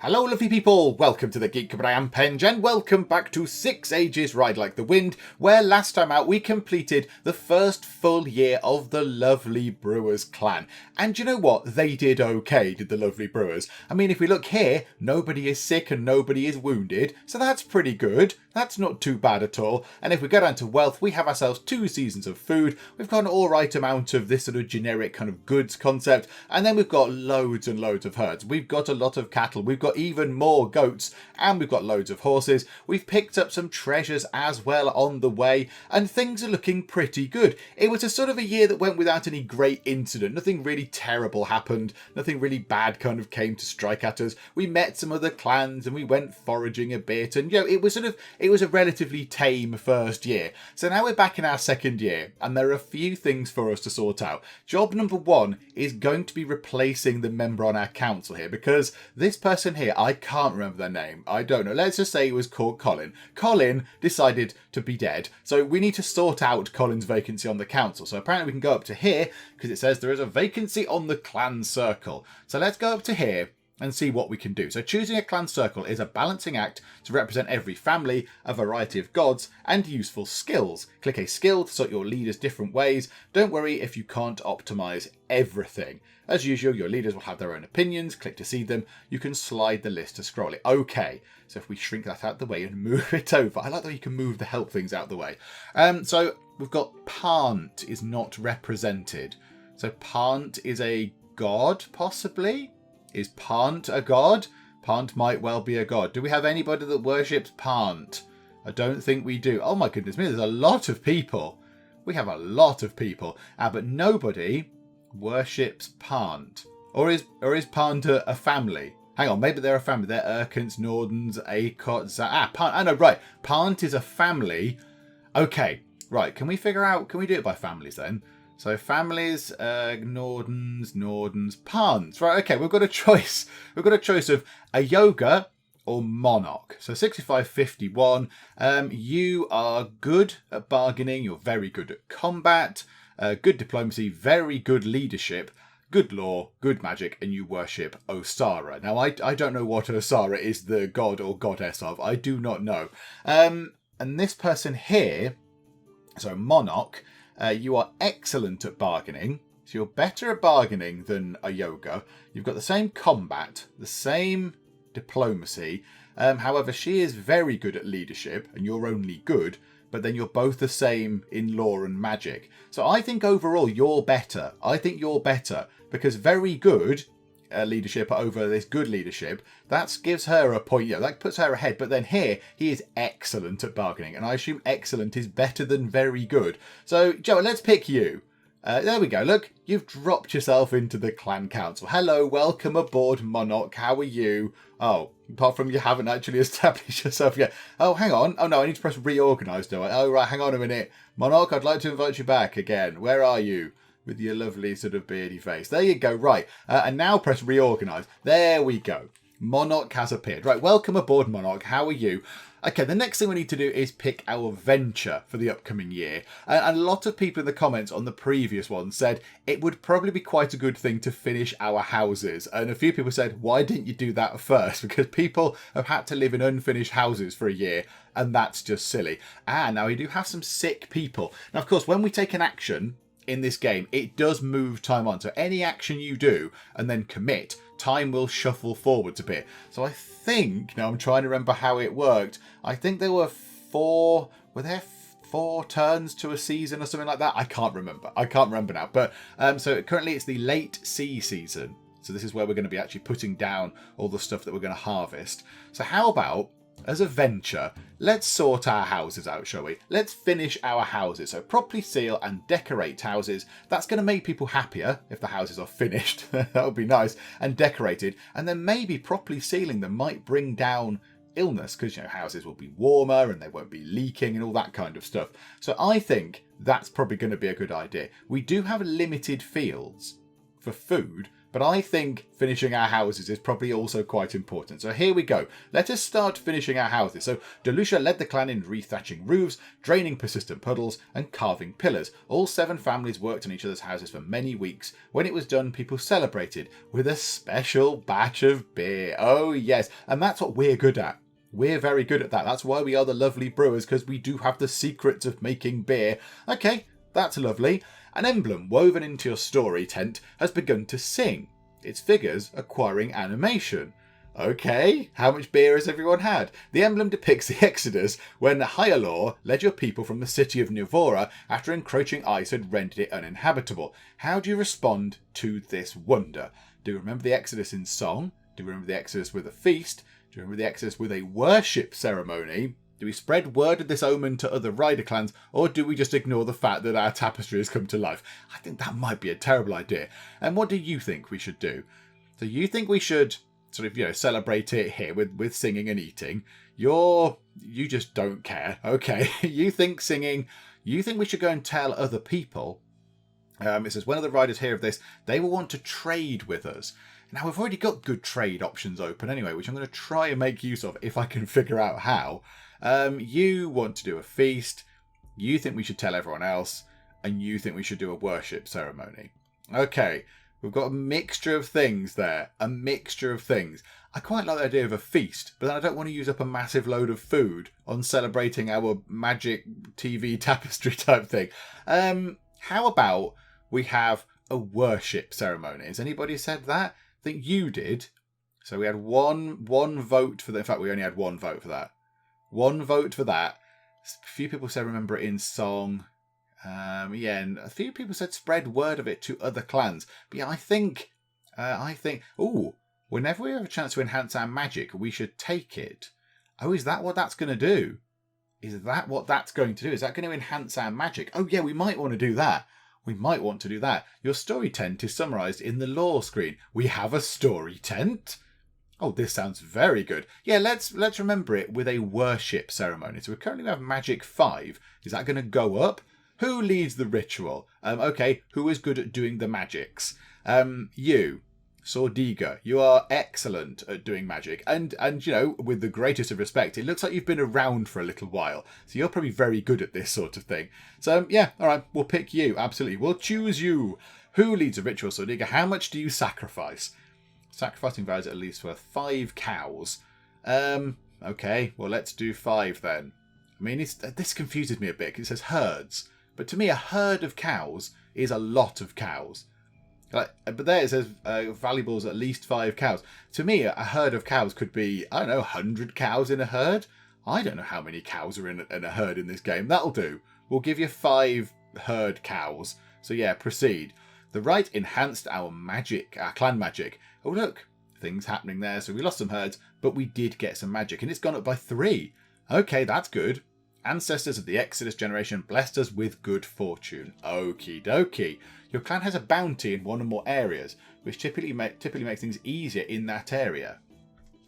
Hello lovely people, welcome to the Geek, but I am Penge, and welcome back to 6 Ages Ride Like the Wind, where last time out we completed the first full year of the Lovely Brewers clan. And you know what? They did okay, did the Lovely Brewers. I mean, if we look here, nobody is sick and nobody is wounded, so that's pretty good. That's not too bad at all. And if we go down to wealth, we have ourselves 2 seasons of food, we've got an alright amount of this sort of generic kind of goods concept, and then we've got loads and loads of herds. We've got a lot of cattle, we've got even more goats, and we've got loads of horses. We've picked up some treasures as well on the way, and things are looking pretty good. It was a sort of a year that went without any great incident. Nothing really terrible happened. Nothing really bad kind of came to strike at us. We met some other clans and we went foraging a bit, and it was a relatively tame first year. So now we're back in our second year, and there are a few things for us to sort out. Job number 1 is going to be replacing the member on our council here, because this person here, I can't remember their name. I don't know. Let's just say it was called Colin. Colin decided to be dead. So we need to sort out Colin's vacancy on the council. So apparently we can go up to here because it says there is a vacancy on the clan circle. So let's go up to here and see what we can do. So choosing a clan circle is a balancing act to represent every family, a variety of gods, and useful skills. Click a skill to sort your leaders different ways. Don't worry if you can't optimize everything. As usual, your leaders will have their own opinions. Click to see them. You can slide the list to scroll it. Okay, so if we shrink that out the way and move it over. I like that you can move the help things out the way. So we've got Pant is not represented. So Pant is a god, possibly? Is Pant a god? Pant might well be a god. Do we have anybody that worships Pant? I don't think we do. Oh my goodness me, there's a lot of people. We have a lot of people. But nobody worships Pant. Or is Pant a family? Hang on, maybe they're a family. They're Urkents, Nordens, Acots. Pant. I know, right. Pant is a family. Okay, right. Can we do it by families then? So families, Nordens, Pants. Right, okay, we've got a choice. We've got a choice of a yoga or monarch. So 65-51. You are good at bargaining. You're very good at combat. Good diplomacy. Very good leadership. Good law. Good magic. And you worship Osara. Now, I don't know what Osara is the god or goddess of. I do not know. And this person here, so monarch, you are excellent at bargaining. So you're better at bargaining than a yoga. You've got the same combat, the same diplomacy. However, she is very good at leadership and you're only good, but then you're both the same in law and magic. So I think overall you're better. I think you're better because very good leadership over this good leadership, that gives her a point. That puts her ahead. But then here, he is excellent at bargaining, and I assume excellent is better than very good. So, Joe, let's pick you. There we go. Look, you've dropped yourself into the clan council. Hello, welcome aboard, Monarch. How are you? Oh, apart from you haven't actually established yourself yet. Oh, hang on. Oh, no, I need to press reorganise, do I? Oh, right, hang on a minute. Monarch, I'd like to invite you back again. Where are you? With your lovely sort of beardy face. There you go, right. And now press reorganise. There we go. Monarch has appeared. Right, welcome aboard, Monarch. How are you? Okay, the next thing we need to do is pick our venture for the upcoming year. And a lot of people in the comments on the previous one said it would probably be quite a good thing to finish our houses. And a few people said, why didn't you do that first? Because people have had to live in unfinished houses for a year, and that's just silly. Now we do have some sick people. Now, of course, when we take an action in this game, it does move time on. So any action you do and then commit, time will shuffle forwards a bit. So I think, now I'm trying to remember how it worked. I think there were 4 turns to a season or something like that? I can't remember now. But so currently it's the late sea season. So this is where we're going to be actually putting down all the stuff that we're going to harvest. So how about, as a venture, let's sort our houses out, shall we? Let's finish our houses. So properly seal and decorate houses. That's going to make people happier if the houses are finished. That would be nice. And decorated. And then maybe properly sealing them might bring down illness because, houses will be warmer and they won't be leaking and all that kind of stuff. So I think that's probably going to be a good idea. We do have limited fields for food, But I think finishing our houses is probably also quite important. So here we go. Let us start finishing our houses. So Delusha led the clan in rethatching roofs, draining persistent puddles, and carving pillars. All 7 families worked on each other's houses for many weeks. When it was done, people celebrated with a special batch of beer. Oh yes, and that's what we're good at. We're very good at that. That's why we are the Lovely Brewers, because we do have the secrets of making beer. Okay, that's lovely. An emblem woven into your story tent has begun to sing, its figures acquiring animation. Okay, how much beer has everyone had? The emblem depicts the Exodus when Hyalor led your people from the city of Nivora after encroaching ice had rendered it uninhabitable. How do you respond to this wonder? Do you remember the Exodus in song? Do you remember the Exodus with a feast? Do you remember the Exodus with a worship ceremony? Do we spread word of this omen to other rider clans, or do we just ignore the fact that our tapestry has come to life? I think that might be a terrible idea. And what do you think we should do? So you think we should sort of, celebrate it here with singing and eating. You just don't care. Okay. You think singing, you think we should go and tell other people. It says, when other riders hear of this, they will want to trade with us. Now, we've already got good trade options open anyway, which I'm going to try and make use of if I can figure out how. You want to do a feast, you think we should tell everyone else, and you think we should do a worship ceremony. Okay, we've got a mixture of things there. A mixture of things. I quite like the idea of a feast, but then I don't want to use up a massive load of food on celebrating our magic TV tapestry type thing. How about we have a worship ceremony? Has anybody said that? I think you did. So we had one vote for that. In fact, we only had one vote for that. One vote for that. A few people said remember it in song. And a few people said spread word of it to other clans. But yeah, I think, whenever we have a chance to enhance our magic, we should take it. Oh, is that what that's going to do? Is that what that's going to do? Is that going to enhance our magic? Oh yeah, we might want to do that. We might want to do that. Your story tent is summarised in the lore screen. We have a story tent? Oh, this sounds very good. Yeah, let's remember it with a worship ceremony. So we currently have magic 5. Is that going to go up? Who leads the ritual? Okay, who is good at doing the magics? You, Sordiga, you are excellent at doing magic. And with the greatest of respect, it looks like you've been around for a little while. So you're probably very good at this sort of thing. So yeah, all right, we'll pick you. Absolutely. We'll choose you. Who leads a ritual, Sordiga? How much do you sacrifice? Sacrificing varies at least worth 5 cows. Okay, well, let's do 5 then. I mean, this confuses me a bit because it says herds. But to me, a herd of cows is a lot of cows. But there it says valuables at least 5 cows. To me, a herd of cows could be, 100 cows in a herd. I don't know how many cows are in a herd in this game. That'll do. We'll give you 5 herd cows. So yeah, proceed. The rite enhanced our magic, our clan magic. Oh look, things happening there. So we lost some herds, but we did get some magic. And it's gone up by 3. Okay, that's good. Ancestors of the Exodus generation blessed us with good fortune. Okie dokie. Your clan has a bounty in one or more areas, which typically makes things easier in that area.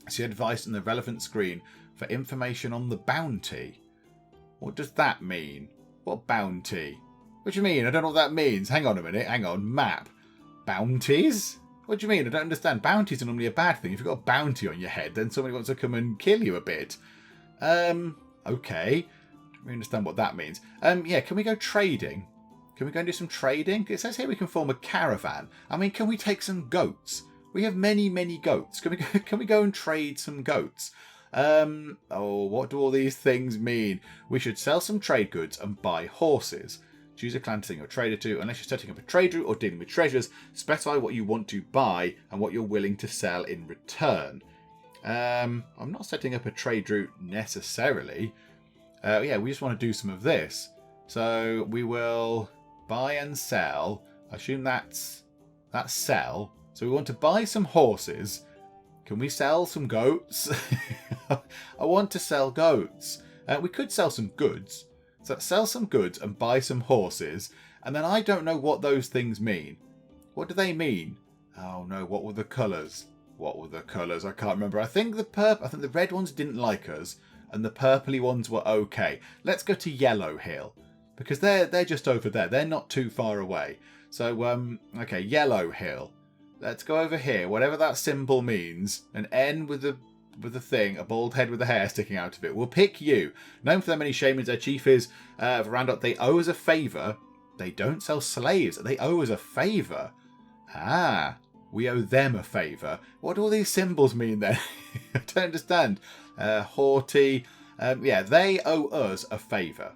See advice on the relevant screen for information on the bounty. What does that mean? What bounty? What do you mean? I don't know what that means. Hang on a minute. Hang on. Map. Bounties? What do you mean? I don't understand. Bounties are normally a bad thing. If you've got a bounty on your head, then somebody wants to come and kill you a bit. Okay. Don't really understand what that means. Yeah, can we go trading? Can we go and do some trading? It says here we can form a caravan. I mean, can we take some goats? We have many, many goats. Can we go and trade some goats? What do all these things mean? We should sell some trade goods and buy horses. Choose a clan to send your trader to. Unless you're setting up a trade route or dealing with treasures, specify what you want to buy and what you're willing to sell in return. I'm not setting up a trade route necessarily. Yeah, we just want to do some of this. So we will buy and sell. I assume that's sell. So we want to buy some horses. Can we sell some goats? I want to sell goats. We could sell some goods. So sell some goods and buy some horses. And then I don't know what those things mean. What do they mean? Oh no, what were the colours? What were the colours? I can't remember. I think the red ones didn't like us. And the purpley ones were okay. Let's go to Yellow Hill. Because they're just over there. They're not too far away. So, okay, Yellow Hill. Let's go over here, whatever that symbol means. An N with a thing, a bald head with the hair sticking out of it. We'll pick you. Known for their many shamans, their chief is Verandot. They owe us a favour. They don't sell slaves. They owe us a favour. Ah, we owe them a favour. What do all these symbols mean then? I don't understand. Haughty. Yeah, they owe us a favour.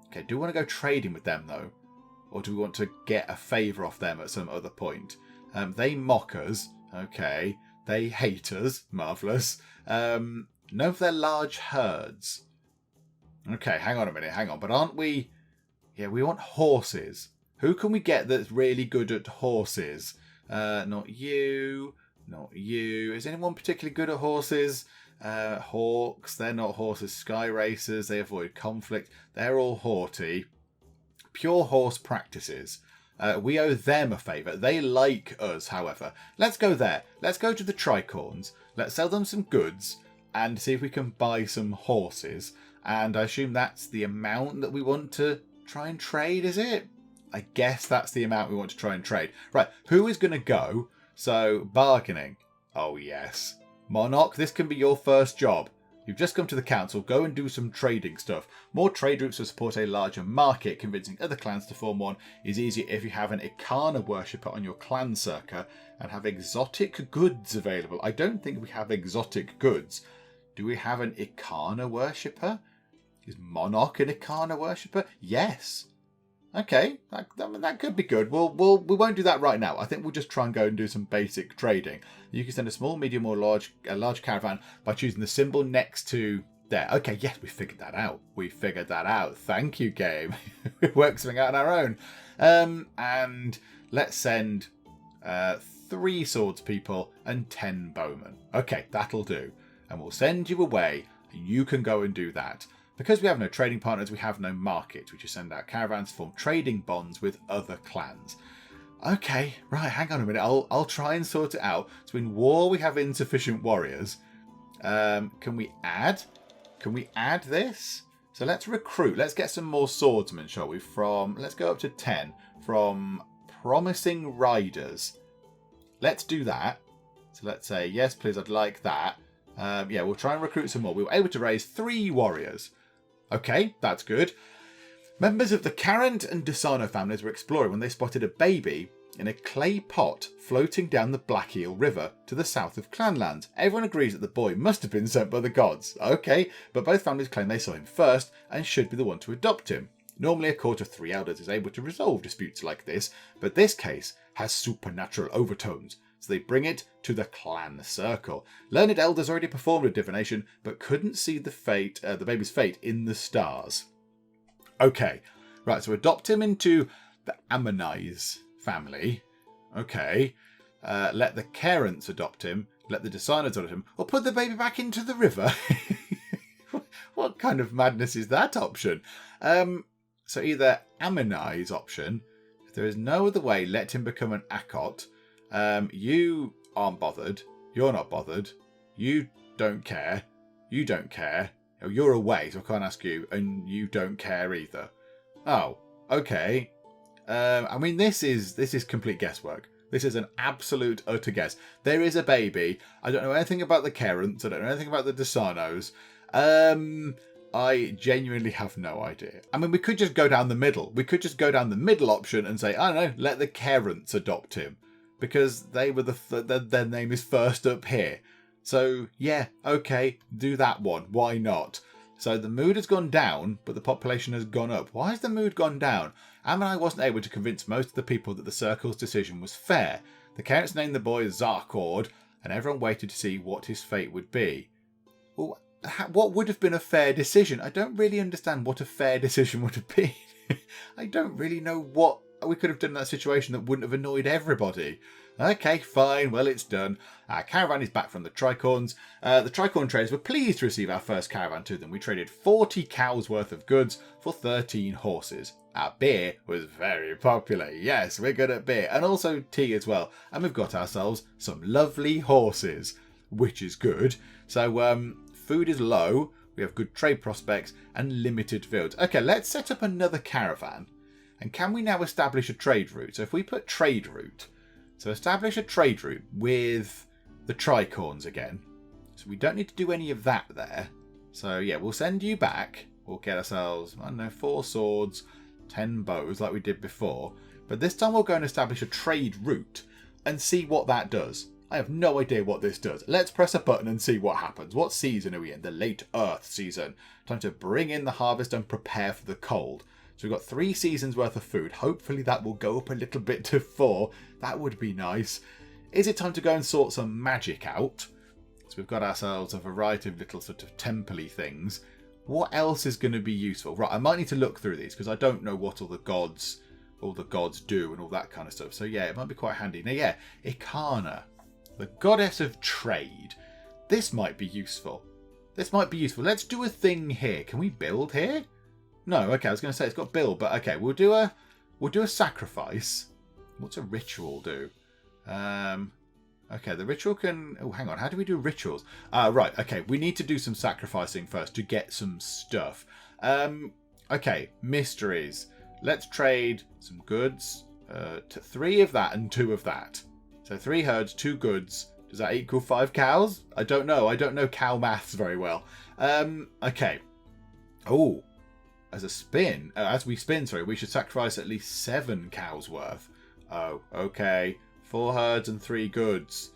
Okay, do we want to go trading with them though? Or do we want to get a favour off them at some other point? They mock us. Okay. They hate us. Marvellous. Known for their large herds. Okay, hang on a minute. Hang on. But aren't we... Yeah, we want horses. Who can we get that's really good at horses? Not you. Not you. Is anyone particularly good at horses? Hawks. They're not horses. Sky racers. They avoid conflict. They're all haughty. Pure horse practices. We owe them a favour. They like us, however. Let's go there. Let's go to the tricorns. Let's sell them some goods and see if we can buy some horses. And I assume that's the amount that we want to try and trade, is it? I guess that's the amount we want to try and trade. Right, who is going to go? So, bargaining. Oh, yes. Monarch, this can be your first job. You've just come to the council. Go and do some trading stuff. More trade routes will support a larger market. Convincing other clans to form one is easier if you have an Ikana worshipper on your clan circa and have exotic goods available. I don't think we have exotic goods. Do we have an Ikana worshipper? Is Monarch an Ikana worshipper? Yes. Okay, that could be good. We won't do that right now. I think we'll just try and go and do some basic trading. You can send a small, medium, or large caravan by choosing the symbol next to there. Okay, yes, we figured that out. We figured that out. Thank you, game. We worked something out on our own. And let's send 3 swords people and 10 bowmen. Okay, that'll do. And we'll send you away. You can go and do that. Because we have no trading partners, we have no market. We just send out caravans to form trading bonds with other clans. Okay, right, hang on a minute. I'll try and sort it out. So in war, we have insufficient warriors. Can we add? Can we add this? So let's recruit. Let's get some more swordsmen, shall we? Let's go up to 10. From promising riders. Let's do that. So let's say, yes, please, I'd like that. Yeah, we'll try and recruit some more. We were able to raise 3 warriors. Okay, that's good. Members of the Carant and Desano families were exploring when they spotted a baby in a clay pot floating down the Black Eel River to the south of Clanland. Everyone agrees that the boy must have been sent by the gods. Okay, but both families claim they saw him first and should be the one to adopt him. Normally a court of 3 elders is able to resolve disputes like this, but this case has supernatural overtones. So they bring it to the clan circle. Learned elders already performed a divination, but couldn't see the baby's fate in the stars. Okay, right, so adopt him into the Ammonize family. Okay, let the Carants adopt him, let the Desaners adopt him, or put the baby back into the river. What kind of madness is that option? So either Ammonize option, if there is no other way, let him become an Akot. You aren't bothered. You're not bothered. You don't care. You don't care. Oh, you're away, so I can't ask you, and you don't care either. Oh, okay. I mean, this is complete guesswork. This is an absolute utter guess. There is a baby. I don't know anything about the Carants. I don't know anything about the Desanos. I genuinely have no idea. I mean, we could just go down the middle. We could just go down the middle option and say, I don't know, let the Carants adopt him. Because they were their name is first up here. So, yeah, okay, do that one. Why not? So the mood has gone down, but the population has gone up. Why has the mood gone down? Ammonai wasn't able to convince most of the people that the Circle's decision was fair. The Carants named the boy Zarkord, and everyone waited to see what his fate would be. Well, what would have been a fair decision? I don't really understand what a fair decision would have been. I don't really know what we could have done in that situation that wouldn't have annoyed everybody. Okay, fine. Well, it's done. Our caravan is back from the Tricorns. The Tricorn traders were pleased to receive our first caravan to them. We traded 40 cows worth of goods for 13 horses. Our beer was very popular. Yes, we're good at beer. And also tea as well. And we've got ourselves some lovely horses, which is good. So food is low. We have good trade prospects and limited fields. Okay, let's set up another caravan. And can we now establish a trade route? So if we put trade route, So establish a trade route with the tricorns again. So we don't need to do any of that there. So yeah, we'll send you back. We'll get ourselves, I don't know, 4 swords, 10 bows like we did before. But this time we'll go and establish a trade route and see what that does. I have no idea what this does. Let's press a button and see what happens. What season are we in? The late Earth season. Time to bring in the harvest and prepare for the cold. So we've got 3 seasons worth of food. Hopefully that will go up a little bit to 4. That would be nice. Is it time to go and sort some magic out? So we've got ourselves a variety of little sort of temple-y things. What else is going to be useful? Right, I might need to look through these because I don't know what all the gods do and all that kind of stuff. So yeah, it might be quite handy. Now yeah, Ikana, the goddess of trade. This might be useful. Let's do a thing here. Can we build here? No, okay, I was going to say it's got build, but okay, we'll do a sacrifice. What's a ritual do? Okay, the ritual can... Oh, hang on. How do we do rituals? Right, okay. We need to do some sacrificing first to get some stuff. Okay, mysteries. Let's trade some goods. 3 of that and 2 of that. So 3 herds, 2 goods. Does that equal 5 cows? I don't know. I don't know cow maths very well. Okay. Oh, as we spin, we should sacrifice at least 7 cows worth. Oh, okay. 4 herds and 3 goods.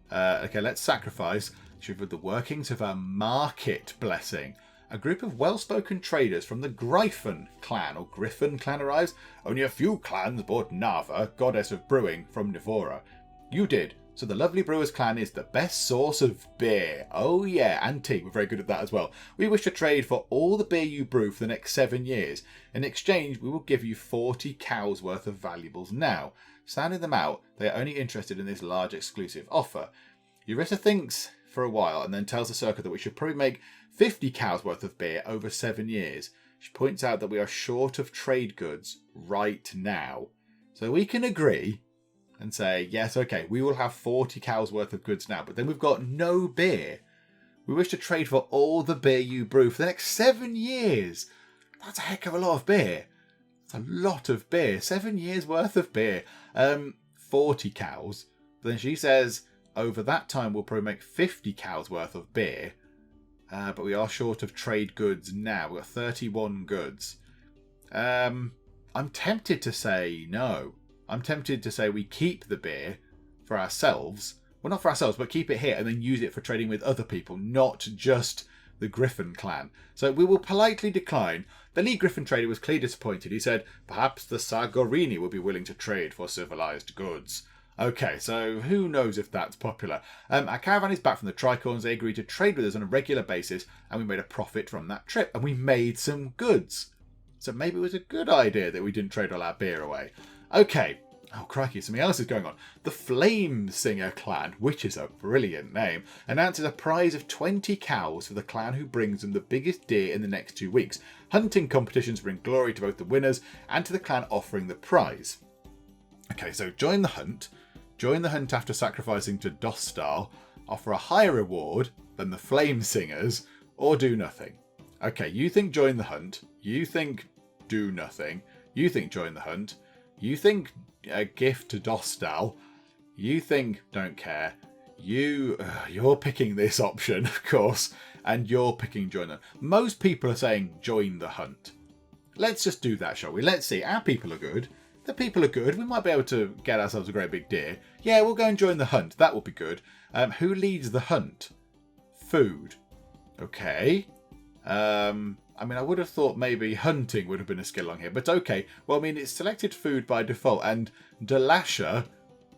Okay, let's sacrifice. Should with the workings of our market blessing. A group of well-spoken traders from the Griffin clan arrives. Only a few clans bought Nava, goddess of brewing, from Nivora. You did. So the Lovely Brewers clan is the best source of beer. Oh yeah, and tea. We're very good at that as well. We wish to trade for all the beer you brew for the next 7 years. In exchange, we will give you 40 cows worth of valuables now. Sounding them out, they are only interested in this large exclusive offer. Eurissa thinks for a while and then tells the circle that we should probably make 50 cows worth of beer over 7 years. She points out that we are short of trade goods right now. So we can agree and say, yes, okay, we will have 40 cows worth of goods now, but then we've got no beer. We wish to trade for all the beer you brew for the next 7 years. That's a heck of a lot of beer. That's a lot of beer. 7 years worth of beer. 40 cows. But then she says, over that time, we'll probably make 50 cows worth of beer. But we are short of trade goods now. We've got 31 goods. I'm tempted to say no. I'm tempted to say we keep the beer for ourselves. Well, not for ourselves, but keep it here and then use it for trading with other people, not just the Griffin clan. So we will politely decline. The lead Griffin trader was clearly disappointed. He said, perhaps the Sagorini will be willing to trade for civilized goods. Okay, so who knows if that's popular. Our caravan is back from the Tricorns. They agreed to trade with us on a regular basis, and we made a profit from that trip, and we made some goods. So maybe it was a good idea that we didn't trade all our beer away. Okay. Oh, crikey, something else is going on. The Flame Singer clan, which is a brilliant name, announces a prize of 20 cows for the clan who brings them the biggest deer in the next 2 weeks. Hunting competitions bring glory to both the winners and to the clan offering the prize. Okay, so join the hunt. Join the hunt after sacrificing to Dostal. Offer a higher reward than the Flame Singers, or do nothing. Okay, you think join the hunt. You think do nothing. You think join the hunt. You think a gift to Dostal. You think don't care. You're picking this option, of course, and you're picking join the... Most people are saying join the hunt. Let's just do that, shall we? Let's see. Our people are good. The people are good. We might be able to get ourselves a great big deer. Yeah, we'll go and join the hunt. That will be good. Who leads the hunt? Food. Okay. I mean, I would have thought maybe hunting would have been a skill on here, but okay. Well, I mean, it's selected food by default, and Delasha,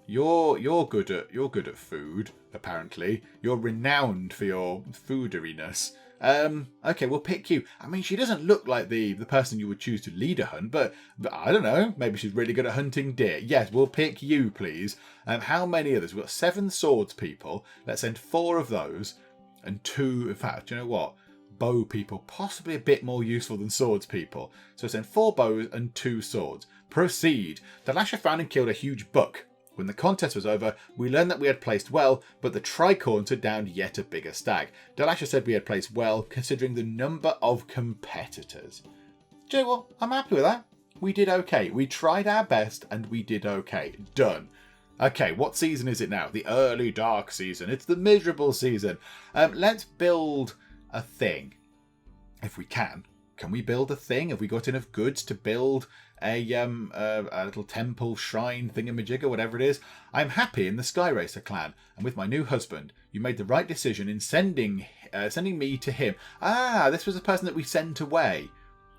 you're good at food. Apparently, you're renowned for your fooderiness. Okay, we'll pick you. I mean, she doesn't look like the person you would choose to lead a hunt, but I don't know. Maybe she's really good at hunting deer. Yes, we'll pick you, please. How many others? We've got 7 swords people. Let's send 4 of those, and 2. In fact, do you know what? Bow people, possibly a bit more useful than swords people. So send 4 bows and 2 swords. Proceed. Delasha found and killed a huge buck. When the contest was over, we learned that we had placed well, but the Tricorns had downed yet a bigger stag. Delasha said we had placed well, considering the number of competitors. Do you know what? I'm happy with that. We did okay. We tried our best and we did okay. Done. Okay, what season is it now? The early dark season. It's the miserable season. Let's build a thing. If we can. Can we build a thing? Have we got enough goods to build a little temple, shrine, thingamajigger, whatever it is? I'm happy in the Sky Racer clan, and with my new husband, you made the right decision in sending me to him. Ah, this was the person that we sent away.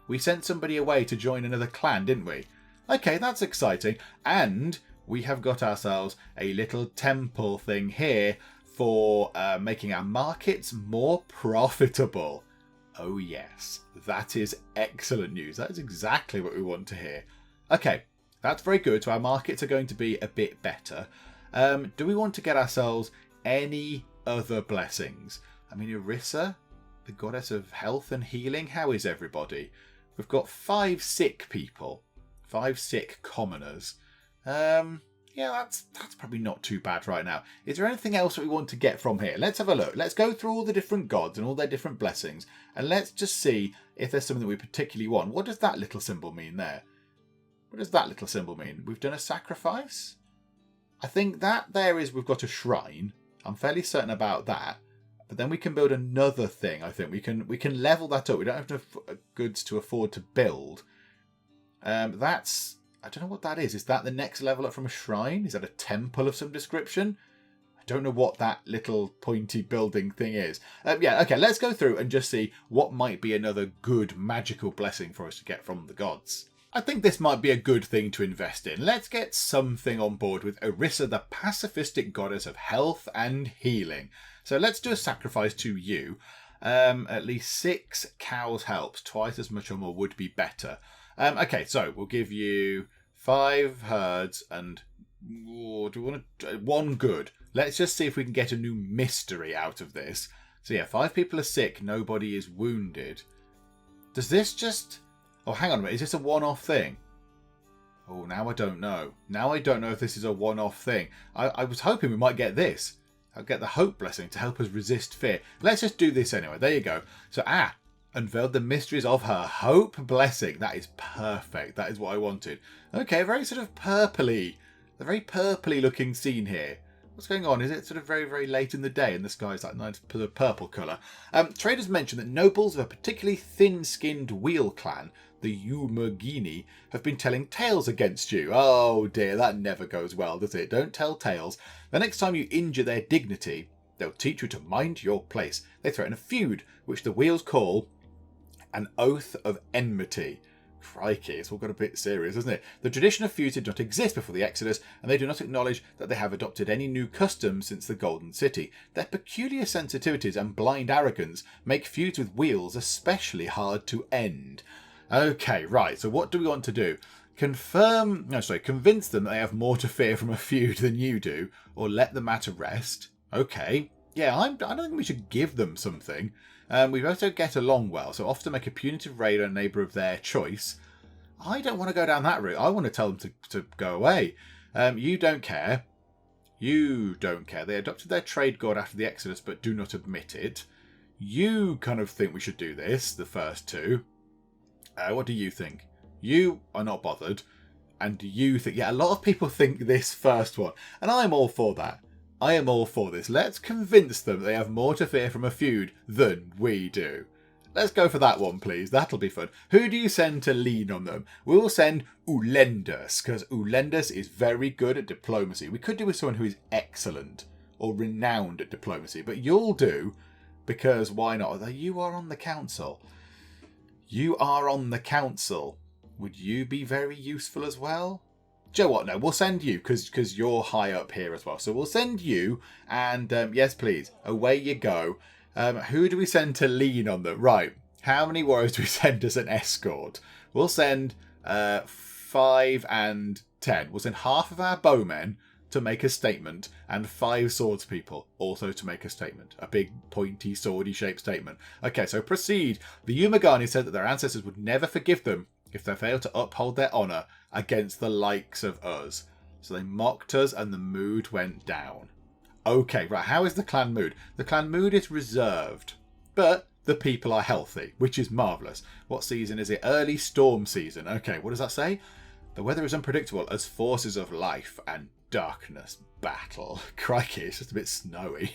We sent somebody away to join another clan, didn't we? Okay, that's exciting. And we have got ourselves a little temple thing here for making our markets more profitable. Oh yes, that is excellent news. That is exactly what we want to hear. Okay, that's very good. So our markets are going to be a bit better. Do we want to get ourselves any other blessings? I mean, Orisa, the goddess of health and healing, how is everybody? We've got 5 sick people, 5 sick commoners. Yeah, that's probably not too bad right now. Is there anything else that we want to get from here? Let's have a look. Let's go through all the different gods and all their different blessings, and let's just see if there's something that we particularly want. What does that little symbol mean there? What does that little symbol mean? We've done a sacrifice? I think that there is, we've got a shrine. I'm fairly certain about that. But then we can build another thing, I think. We can level that up. We don't have enough goods to afford to build. That's... I don't know what that is. Is that the next level up from a shrine? Is that a temple of some description? I don't know what that little pointy building thing is. Yeah, okay, let's go through and just see what might be another good magical blessing for us to get from the gods. I think this might be a good thing to invest in. Let's get something on board with Orisa, the pacifistic goddess of health and healing. So let's do a sacrifice to you. At least 6 cows helps. Twice as much or more would be better. Okay, so we'll give you 5 herds and do we want to 1 good. Let's just see if we can get a new mystery out of this. So yeah, 5 people are sick, nobody is wounded. Does this just... Oh, hang on a minute, is this a one-off thing? Oh, now I don't know. Now I don't know if this is a one-off thing. I was hoping we might get this. I'll get the hope blessing to help us resist fear. Let's just do this anyway. There you go. So, unveiled the mysteries of her hope blessing. That is perfect. That is what I wanted. Okay, very sort of purpley. A very purpley looking scene here. What's going on? Is it sort of very, very late in the day and the sky's that nice purple colour? Traders mentioned that nobles of a particularly thin-skinned wheel clan, the Umurgini, have been telling tales against you. Oh dear, that never goes well, does it? Don't tell tales. The next time you injure their dignity, they'll teach you to mind your place. They threaten a feud, which the wheels call an oath of enmity. Crikey, it's all got a bit serious, isn't it? The tradition of feuds did not exist before the Exodus, and they do not acknowledge that they have adopted any new customs since the Golden City. Their peculiar sensitivities and blind arrogance make feuds with wheels especially hard to end. Okay, right, so what do we want to do? Convince them that they have more to fear from a feud than you do, or let the matter rest. Okay. Yeah, I don't think we should give them something. We both don't get along well, so often make a punitive raid on a neighbour of their choice. I don't want to go down that route. I want to tell them to go away. You don't care. You don't care. They adopted their trade god after the Exodus, but do not admit it. You kind of think we should do this, the first 2. What do you think? You are not bothered. And you think... Yeah, a lot of people think this first one. And I'm all for that. I am all for this. Let's convince them they have more to fear from a feud than we do. Let's go for that one, please. That'll be fun. Who do you send to lean on them? We'll send Ulendus, because Ulendus is very good at diplomacy. We could do with someone who is excellent or renowned at diplomacy, but you'll do, because why not? Although you are on the council. You are on the council. Would you be very useful as well? Do you know what? No, we'll send you because you're high up here as well. So we'll send you and yes, please, away you go. Who do we send to lean on them? Right. How many warriors do we send as an escort? We'll send 5 and 10. We'll send half of our bowmen to make a statement and 5 swordspeople also to make a statement. A big pointy swordy shaped statement. Okay, so proceed. The Umagani said that their ancestors would never forgive them if they failed to uphold their honour against the likes of us. So they mocked us and the mood went down. Okay, right, how is the clan mood? The clan mood is reserved, but the people are healthy, which is marvellous. What season is it? Early storm season. Okay, what does that say? The weather is unpredictable as forces of life and darkness battle. Crikey, it's just a bit snowy.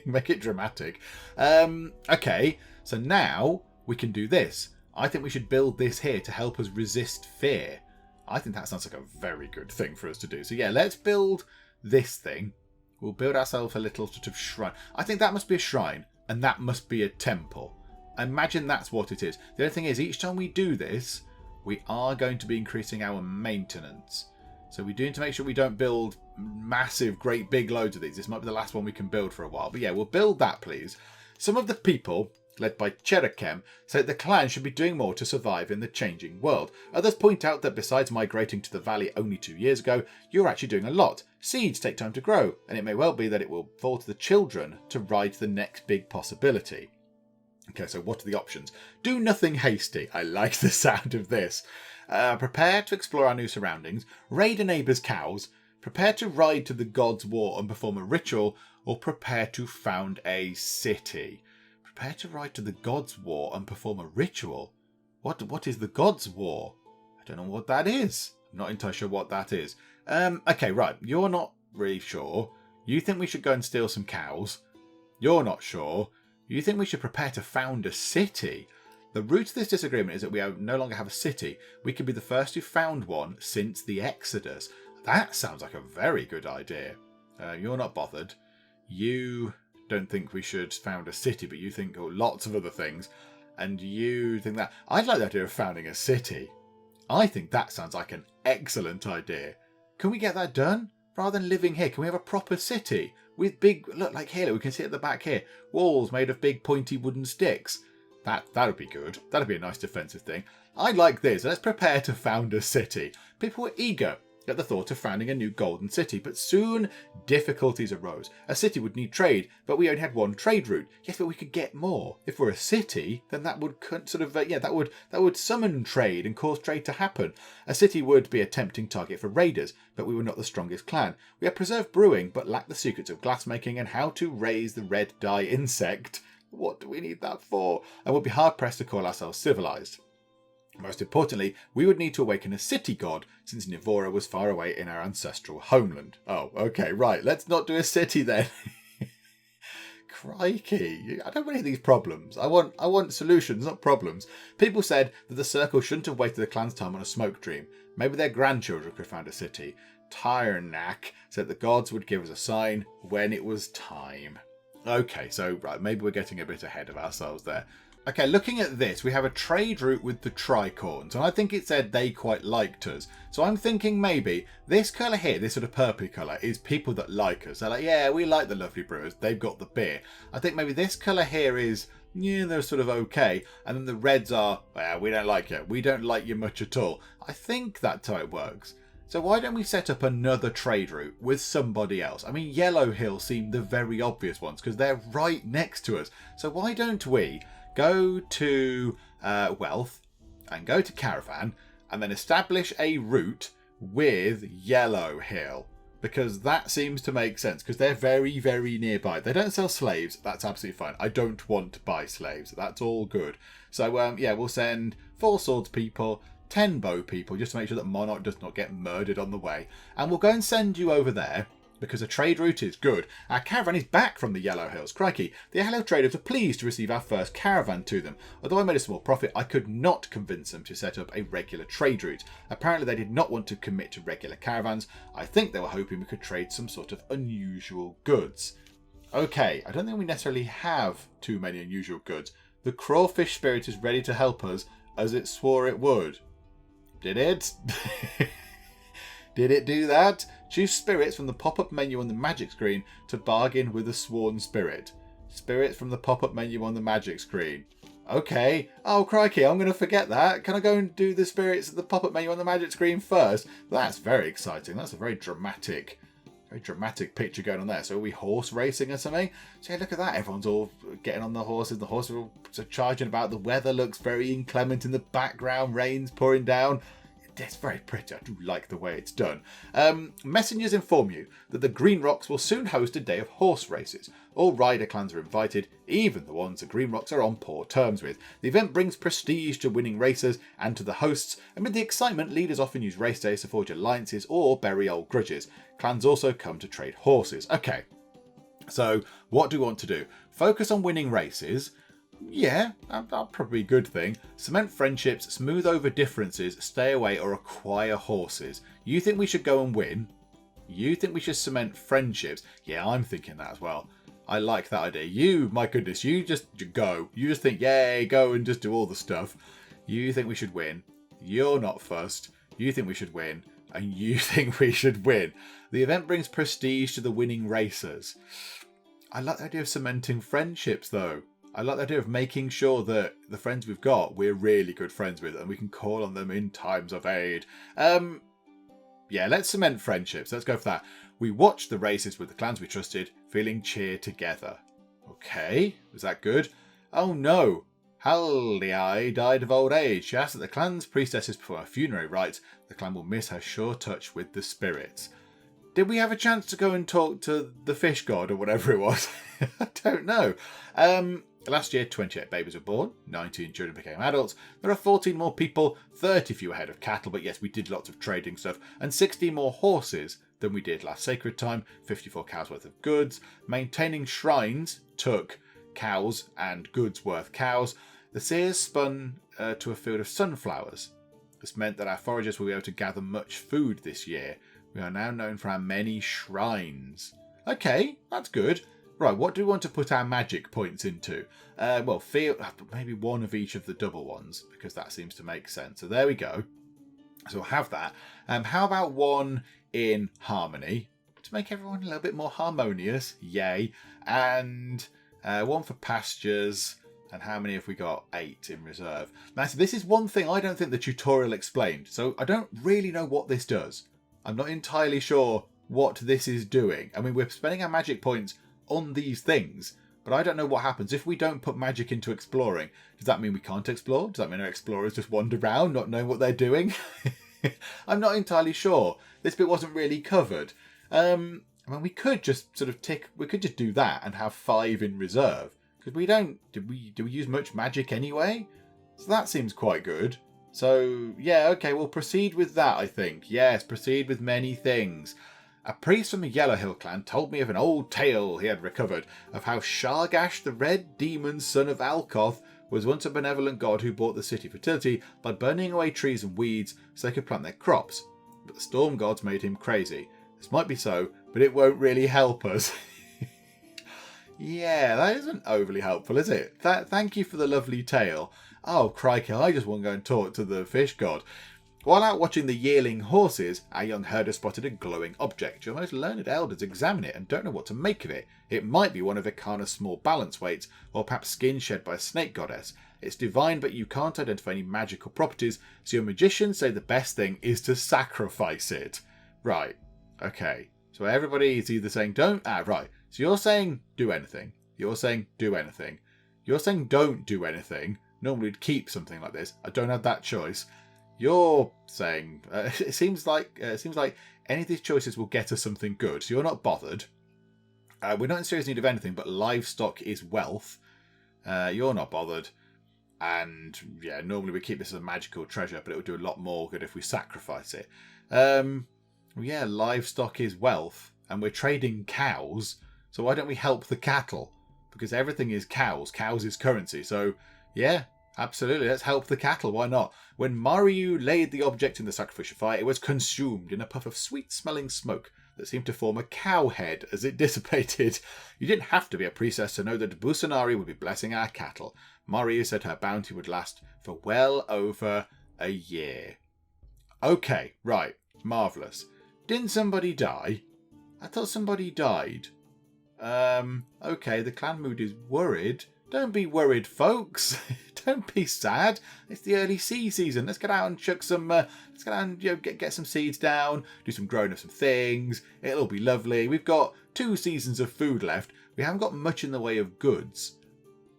Make it dramatic. Okay, so now we can do this. I think we should build this here to help us resist fear. I think that sounds like a very good thing for us to do. So yeah, let's build this thing. We'll build ourselves a little sort of shrine. I think that must be a shrine, and that must be a temple. I imagine that's what it is. The other thing is, each time we do this, we are going to be increasing our maintenance. So we do need to make sure we don't build massive, great big loads of these. This might be the last one we can build for a while. But yeah, we'll build that, please. Some of the people, led by Cherokee, say the clan should be doing more to survive in the changing world. Others point out that besides migrating to the valley only 2 years ago, you're actually doing a lot. Seeds take time to grow, and it may well be that it will fall to the children to ride the next big possibility. Okay, so what are the options? Do nothing hasty. I like the sound of this. Prepare to explore our new surroundings, raid a neighbour's cows, prepare to ride to the god's war and perform a ritual, or prepare to found a city. Prepare to ride to the god's war and perform a ritual? What is the god's war? I don't know what that is. I'm not entirely sure what that is. Okay, right. You're not really sure. You think we should go and steal some cows. You're not sure. You think we should prepare to found a city. The root of this disagreement is that we no longer have a city. We could be the first who found one since the Exodus. That sounds like a very good idea. You're not bothered. You don't think we should found a city, but you think lots of other things. And you think that... I'd like the idea of founding a city. I think that sounds like an excellent idea. Can we get that done? Rather than living here, can we have a proper city? With big... Look, like here, we can see at the back here. Walls made of big pointy wooden sticks. That would be good. That would be a nice defensive thing. I like this. Let's prepare to found a city. People were eager at the thought of founding a new golden city, but soon difficulties arose. A city would need trade, but we only had one trade route. Yes, but we could get more. If we're a city, then that would sort of that would summon trade and cause trade to happen. A city would be a tempting target for raiders, but we were not the strongest clan. We had preserved brewing, but lacked the secrets of glassmaking and how to raise the red dye insect. What do we need that for? And would be hard pressed to call ourselves civilized. Most importantly, we would need to awaken a city god, since Nivora was far away in our ancestral homeland. Oh, okay, right. Let's not do a city then. Crikey. I don't want any of these problems. I want solutions, not problems. People said that the circle shouldn't have wasted the clan's time on a smoke dream. Maybe their grandchildren could found a city. Tyrnak said the gods would give us a sign when it was time. Okay, so right, maybe we're getting a bit ahead of ourselves there. Okay, looking at this, we have a trade route with the tricorns, and I think it said they quite liked us. So I'm thinking maybe this colour here, this sort of purpley colour, is people that like us. They're like, yeah, we like the Lovely Brewers. They've got the beer. I think maybe this colour here is, yeah, they're sort of okay. And then the reds are, well, we don't like you. We don't like you much at all. I think that's how it works. So why don't we set up another trade route with somebody else? I mean, Yellow Hill seem the very obvious ones because they're right next to us. So why don't we go to Wealth and go to Caravan and then establish a route with Yellow Hill? Because that seems to make sense because they're very, very nearby. They don't sell slaves. That's absolutely fine. I don't want to buy slaves. That's all good. So, yeah, we'll send 4 swords people, 10 bow people, just to make sure that Monarch does not get murdered on the way. And we'll go and send you over there, because a trade route is good. Our caravan is back from the Yellow Hills. Crikey, the Yellow traders are pleased to receive our first caravan to them. Although I made a small profit, I could not convince them to set up a regular trade route. Apparently they did not want to commit to regular caravans. I think they were hoping we could trade some sort of unusual goods. Okay, I don't think we necessarily have too many unusual goods. The crawfish spirit is ready to help us, as it swore it would. Did it? Did it do that? Choose spirits from the pop-up menu on the magic screen to bargain with a sworn spirit. Spirits from the pop-up menu on the magic screen. Okay. Oh, crikey, I'm going to forget that. Can I go and do the spirits at the pop-up menu on the magic screen first? That's very exciting. That's a very dramatic picture going on there. So are we horse racing or something? So yeah, look at that. Everyone's all getting on the horses. The horses are all charging about. The weather looks very inclement in the background. Rain's pouring down. it's very pretty. I do like the way it's done. Messengers inform you that the Green Rocks will soon host a day of horse races. All rider clans are invited, even the ones the Green Rocks are on poor terms with. The event brings prestige to winning racers and to the hosts. Amid the excitement, leaders often use race days to forge alliances or bury old grudges. Clans also come to trade horses. Okay, so what do we want to do? Focus on winning races. Yeah, that's probably a good thing. Cement friendships, smooth over differences, stay away or acquire horses. You think we should go and win? You think we should cement friendships? Yeah, I'm thinking that as well. I like that idea. You, my goodness, you just go. You just think, yay, go and just do all the stuff. You think we should win. You're not fussed. You think we should win. And you think we should win. The event brings prestige to the winning racers. I like the idea of cementing friendships, though. I like the idea of making sure that the friends we've got, we're really good friends with, and we can call on them in times of aid. Yeah, let's cement friendships. Let's go for that. We watched the races with the clans we trusted, feeling cheer together. Okay, was that good? Oh no, Halii died of old age. She asked that the clan's priestesses perform funerary rites. The clan will miss her sure touch with the spirits. Did we have a chance to go and talk to the fish god or whatever it was? I don't know. Last year, 28 babies were born, 19 children became adults. There are 14 more people, 30 fewer head of cattle, but yes, we did lots of trading stuff, and 60 more horses than we did last sacred time, 54 cows worth of goods. Maintaining shrines took cows and goods worth cows. The seers spun to a field of sunflowers. This meant that our foragers will be able to gather much food this year. We are now known for our many shrines. Okay, that's good. Right, what do we want to put our magic points into? Well, maybe one of each of the double ones, because that seems to make sense. So there we go. So we'll have that. How about one in harmony, to make everyone a little bit more harmonious? Yay. And one for pastures. And how many have we got? 8 in reserve. Now, so this is one thing I don't think the tutorial explained. So I don't really know what this does. I'm not entirely sure what this is doing. I mean, we're spending our magic points on these things, but I don't know what happens if we don't put magic into exploring. Does that mean we can't explore? Does that mean our explorers just wander around not knowing what they're doing? I'm not entirely sure. This bit wasn't really covered. I mean, we could just sort of we could just do that and have 5 in reserve, because we don't. Do we use much magic anyway? So that seems quite good. So yeah, okay, we'll proceed with that, I think. Yes, proceed with many things. A priest from the Yellow Hill clan told me of an old tale he had recovered of how Shargash, the red demon son of Alkoth, was once a benevolent god who brought the city fertility by burning away trees and weeds so they could plant their crops. But the storm gods made him crazy. This might be so, but it won't really help us. Yeah, that isn't overly helpful, is it? Thank you for the lovely tale. Oh, crikey, I just want to go and talk to the fish god. While out watching the yearling horses, our young herder spotted a glowing object. Your most learned elders examine it and don't know what to make of it. It might be one of Ikana's small balance weights, or perhaps skin shed by a snake goddess. It's divine, but you can't identify any magical properties, so your magicians say the best thing is to sacrifice it. Right, okay. So everybody is either saying don't... right. So you're saying do anything. You're saying do anything. You're saying don't do anything. Normally we'd keep something like this. I don't have that choice. You're saying it seems like any of these choices will get us something good. So you're not bothered. We're not in serious need of anything, but livestock is wealth. You're not bothered. And yeah, normally we keep this as a magical treasure, but it would do a lot more good if we sacrifice it. Yeah, livestock is wealth, and we're trading cows. So why don't we help the cattle? Because everything is cows. Cows is currency. So yeah. Absolutely, let's help the cattle, why not? When Mariu laid the object in the sacrificial fire, it was consumed in a puff of sweet-smelling smoke that seemed to form a cow head as it dissipated. You didn't have to be a priestess to know that Busanari would be blessing our cattle. Mariu said her bounty would last for well over a year. Okay, right, marvellous. Didn't somebody die? I thought somebody died. Okay, the clan mood is worried. Don't be worried, folks. Don't be sad. It's the early seed season. Let's get out and chuck some. Let's get out and get some seeds down. Do some growing of some things. It'll be lovely. We've got 2 seasons of food left. We haven't got much in the way of goods,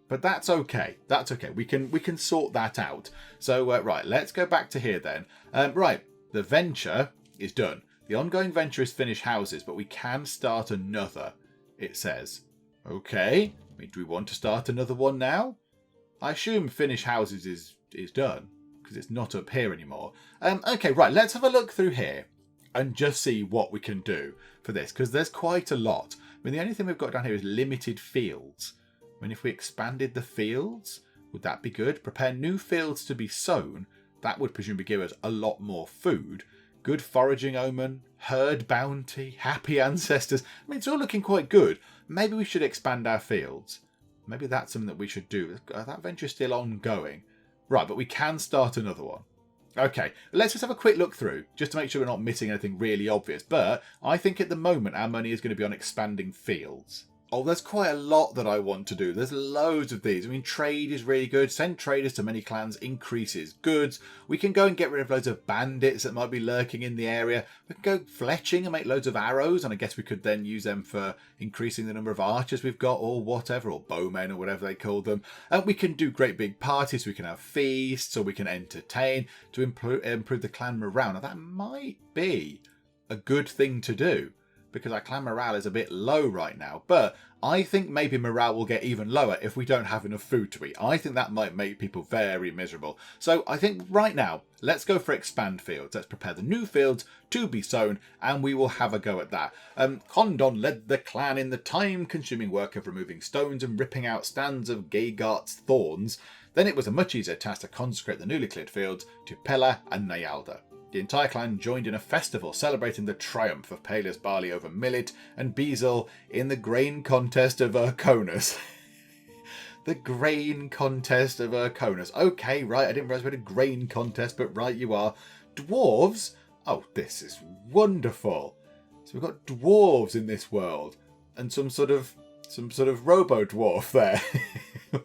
but that's okay. That's okay. We can sort that out. So right, let's go back to here then. Right, The venture is done. The ongoing venture is finish houses, but we can start another, it says. Okay. I mean, do we want to start another one now? I assume finish houses is done, because it's not up here anymore. Okay, right, let's have a look through here and just see what we can do for this, because there's quite a lot. I mean, the only thing we've got down here is limited fields. I mean, if we expanded the fields, would that be good? Prepare new fields to be sown. That would presumably give us a lot more food. Good foraging omen, herd bounty, happy ancestors. I mean, it's all looking quite good. Maybe we should expand our fields. Maybe that's something that we should do. That venture's still ongoing. Right, but we can start another one. Okay, let's just have a quick look through, just to make sure we're not missing anything really obvious. But I think at the moment our money is going to be on expanding fields. Oh, there's quite a lot that I want to do. There's loads of these. I mean, trade is really good. Send traders to many clans, increases goods. We can go and get rid of loads of bandits that might be lurking in the area. We can go fletching and make loads of arrows, and I guess we could then use them for increasing the number of archers we've got, or whatever, or bowmen, or whatever they call them. We can do great big parties. We can have feasts, or we can entertain to improve the clan morale. Now, that might be a good thing to do, because our clan morale is a bit low right now. But I think maybe morale will get even lower if we don't have enough food to eat. I think that might make people very miserable. So I think right now, let's go for expand fields. Let's prepare the new fields to be sown, and we will have a go at that. Condon led the clan in the time-consuming work of removing stones and ripping out stands of Gaygart's thorns. Then it was a much easier task to consecrate the newly cleared fields to Pella and Nyalda. The entire clan joined in a festival celebrating the triumph of Peleus barley over millet and bezel in the grain contest of Urconus. The grain contest of Urconus. Okay, right, I didn't realise we had a grain contest, but right you are. Dwarves? Oh, this is wonderful. So we've got dwarves in this world, and some sort of robo-dwarf there.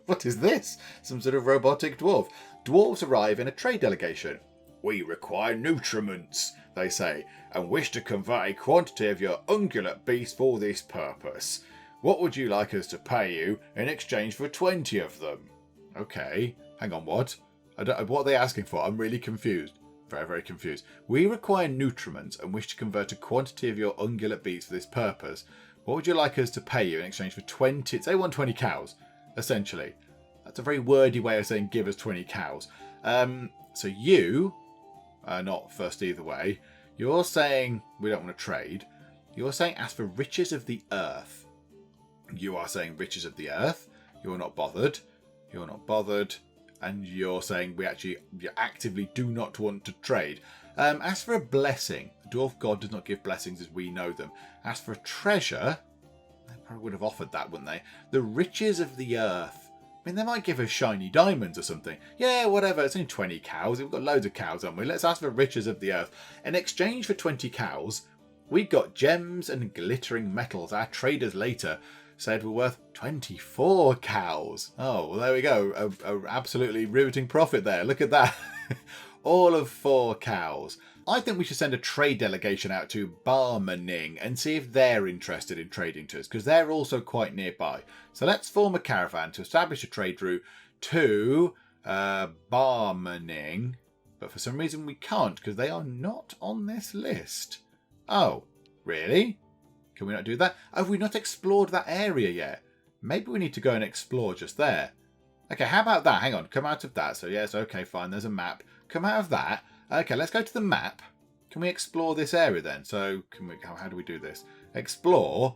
What is this? Some sort of robotic dwarf. Dwarves arrive in a trade delegation. We require nutriments, they say, and wish to convert a quantity of your ungulate beast for this purpose. What would you like us to pay you in exchange for 20 of them? Okay, hang on, what? What are they asking for? I'm really confused. Very, very confused. We require nutriments and wish to convert a quantity of your ungulate beast for this purpose. What would you like us to pay you in exchange for 20? They want 20 cows, essentially. That's a very wordy way of saying give us 20 cows. So you... not first either way. You're saying we don't want to trade. You're saying ask for riches of the earth. You are saying riches of the earth. You're not bothered. You're not bothered. And you're saying you actively do not want to trade. Ask for a blessing. The dwarf god does not give blessings as we know them. Ask for a treasure. They probably would have offered that, wouldn't they? The riches of the earth. I mean, they might give us shiny diamonds or something. Yeah, whatever. It's only 20 cows. We've got loads of cows, haven't we? Let's ask for riches of the earth. In exchange for 20 cows, we got gems and glittering metals. Our traders later said were worth 24 cows. Oh, well, there we go. A absolutely riveting profit there. Look at that. All of 4 cows. I think we should send a trade delegation out to Barmening and see if they're interested in trading to us, because they're also quite nearby. So let's form a caravan to establish a trade route to Barmening. But for some reason we can't, because they are not on this list. Oh, really? Can we not do that? Have we not explored that area yet? Maybe we need to go and explore just there. Okay, how about that? Hang on, come out of that. So yes, okay, fine, there's a map. Come out of that. Okay, let's go to the map. Can we explore this area then? So, how do we do this? Explore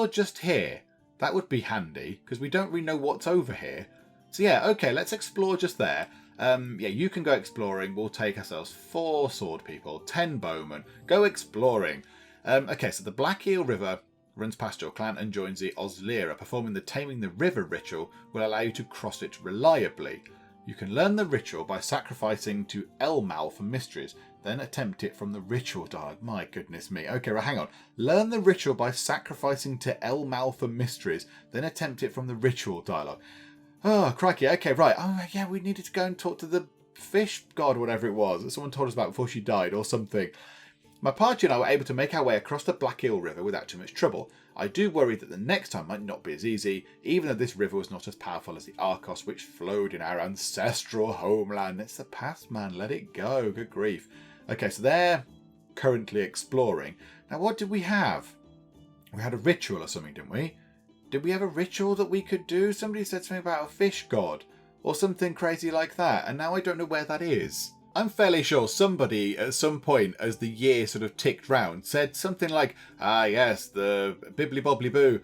just here. That would be handy, because we don't really know what's over here. So yeah, okay, let's explore just there. Yeah, you can go exploring. We'll take ourselves 4 sword people, 10 bowmen. Go exploring. Okay, so the Black Eel River runs past your clan and joins the Oslira. Performing the Taming the River ritual will allow you to cross it reliably. You can learn the ritual by sacrificing to Elmal for mysteries, then attempt it from the ritual dialogue. My goodness me. Okay, right, hang on. Learn the ritual by sacrificing to Elmal for mysteries, then attempt it from the ritual dialogue. Oh, crikey. Okay, right. Oh, yeah, we needed to go and talk to the fish god, whatever it was, that someone told us about before she died or something. My party and I were able to make our way across the Black Eel River without too much trouble. I do worry that the next time might not be as easy, even though this river was not as powerful as the Arcos which flowed in our ancestral homeland. It's the past, man. Let it go. Good grief. Okay, so they're currently exploring. Now, what did we have? We had a ritual or something, didn't we? Did we have a ritual that we could do? Somebody said something about a fish god or something crazy like that, and now I don't know where that is. I'm fairly sure somebody at some point as the year sort of ticked round said something like, yes, the bibbly bobbly boo,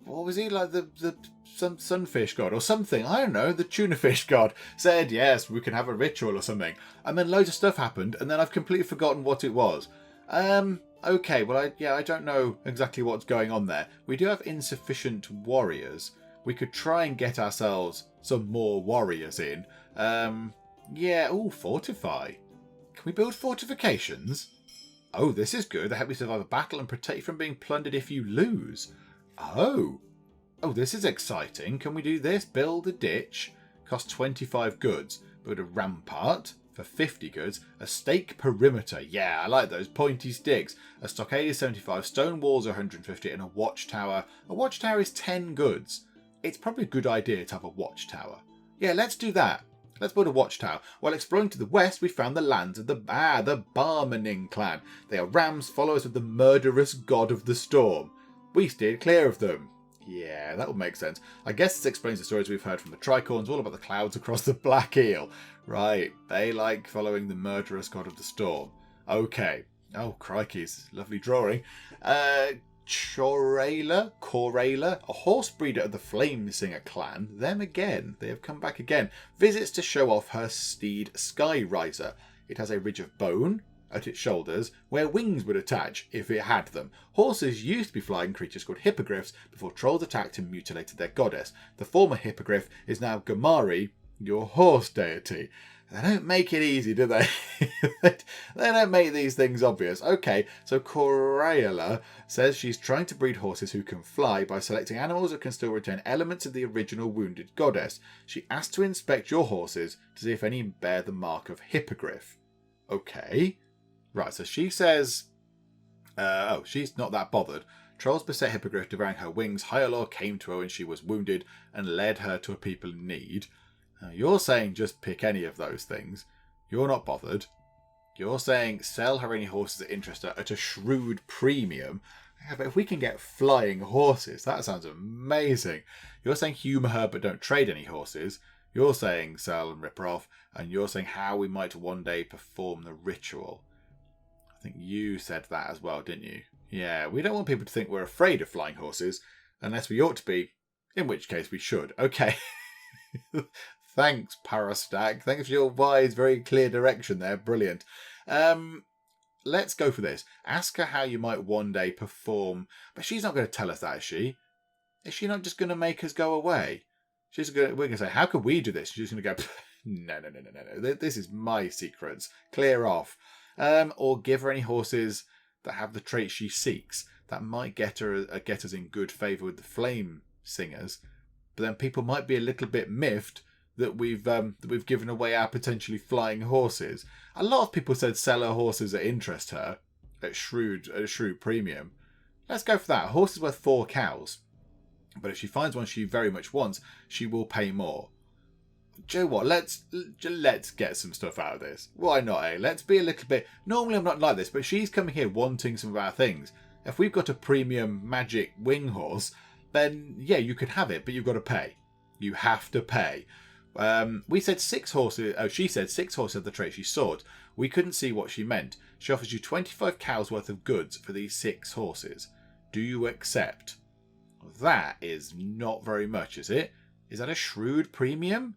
what was he, like some sunfish god or something, I don't know, the tuna fish god said, yes, we can have a ritual or something. And then loads of stuff happened, and then I've completely forgotten what it was. Okay, well, I don't know exactly what's going on there. We do have insufficient warriors. We could try and get ourselves some more warriors in. Fortify. Can we build fortifications? Oh, this is good. They help you survive a battle and protect you from being plundered if you lose. Oh, this is exciting. Can we do this? Build a ditch. Cost 25 goods. Build a rampart for 50 goods. A stake perimeter. Yeah, I like those pointy sticks. A stockade is 75. Stone walls are 150. And a watchtower. A watchtower is 10 goods. It's probably a good idea to have a watchtower. Yeah, let's do that. Let's build a watchtower. While exploring to the west, we found the lands of the Barmaning clan. They are Ram's followers of the murderous god of the storm. We steered clear of them. Yeah, that would make sense. I guess this explains the stories we've heard from the tricorns, all about the clouds across the Black Eel. Right, they like following the murderous god of the storm. Okay. Oh, crikeys. Lovely drawing. Corayla, a horse breeder of the Flamesinger clan, them again. They have come back again. Visits to show off her steed Skyriser. It has a ridge of bone at its shoulders where wings would attach if it had them. Horses used to be flying creatures called hippogriffs before trolls attacked and mutilated their goddess. The former hippogriff is now Gamari, your horse deity. They don't make it easy, do they? They don't make these things obvious. Okay, so Corayla says she's trying to breed horses who can fly by selecting animals that can still retain elements of the original wounded goddess. She asked to inspect your horses to see if any bear the mark of hippogriff. Okay. Right, so she says... she's not that bothered. Trolls beset hippogriff, devouring her wings. Hyalor came to her when she was wounded and led her to a people in need. You're saying just pick any of those things. You're not bothered. You're saying sell her any horses that interest her at a shrewd premium. Yeah, but if we can get flying horses, that sounds amazing. You're saying humour her but don't trade any horses. You're saying sell and rip her off. And you're saying how we might one day perform the ritual. I think you said that as well, didn't you? Yeah, we don't want people to think we're afraid of flying horses. Unless we ought to be. In which case we should. Okay. Thanks, Parastack. Thanks for your wise, very clear direction there. Brilliant. Let's go for this. Ask her how you might one day perform. But she's not going to tell us that, is she? Is she not just going to make us go away? We're going to say, how could we do this? She's going to go, no. This is my secrets. Clear off. Or give her any horses that have the traits she seeks. That might get us in good favour with the flame singers. But then people might be a little bit miffed that we've given away our potentially flying horses. A lot of people said sell her horses that interest her at shrewd premium. Let's go for that. A horse is worth 4 cows. But if she finds one she very much wants, she will pay more. Do you know what? Let's get some stuff out of this. Why not, eh? Let's be a little bit... Normally I'm not like this, but she's coming here wanting some of our things. If we've got a premium magic wing horse, then yeah, you could have it, but you've got to pay. You have to pay. We said 6 horses. Oh, she said 6 horses have the trait she sought. We couldn't see what she meant. She offers you 25 cows worth of goods for these 6 horses. Do you accept? That is not very much, is it? Is that a shrewd premium?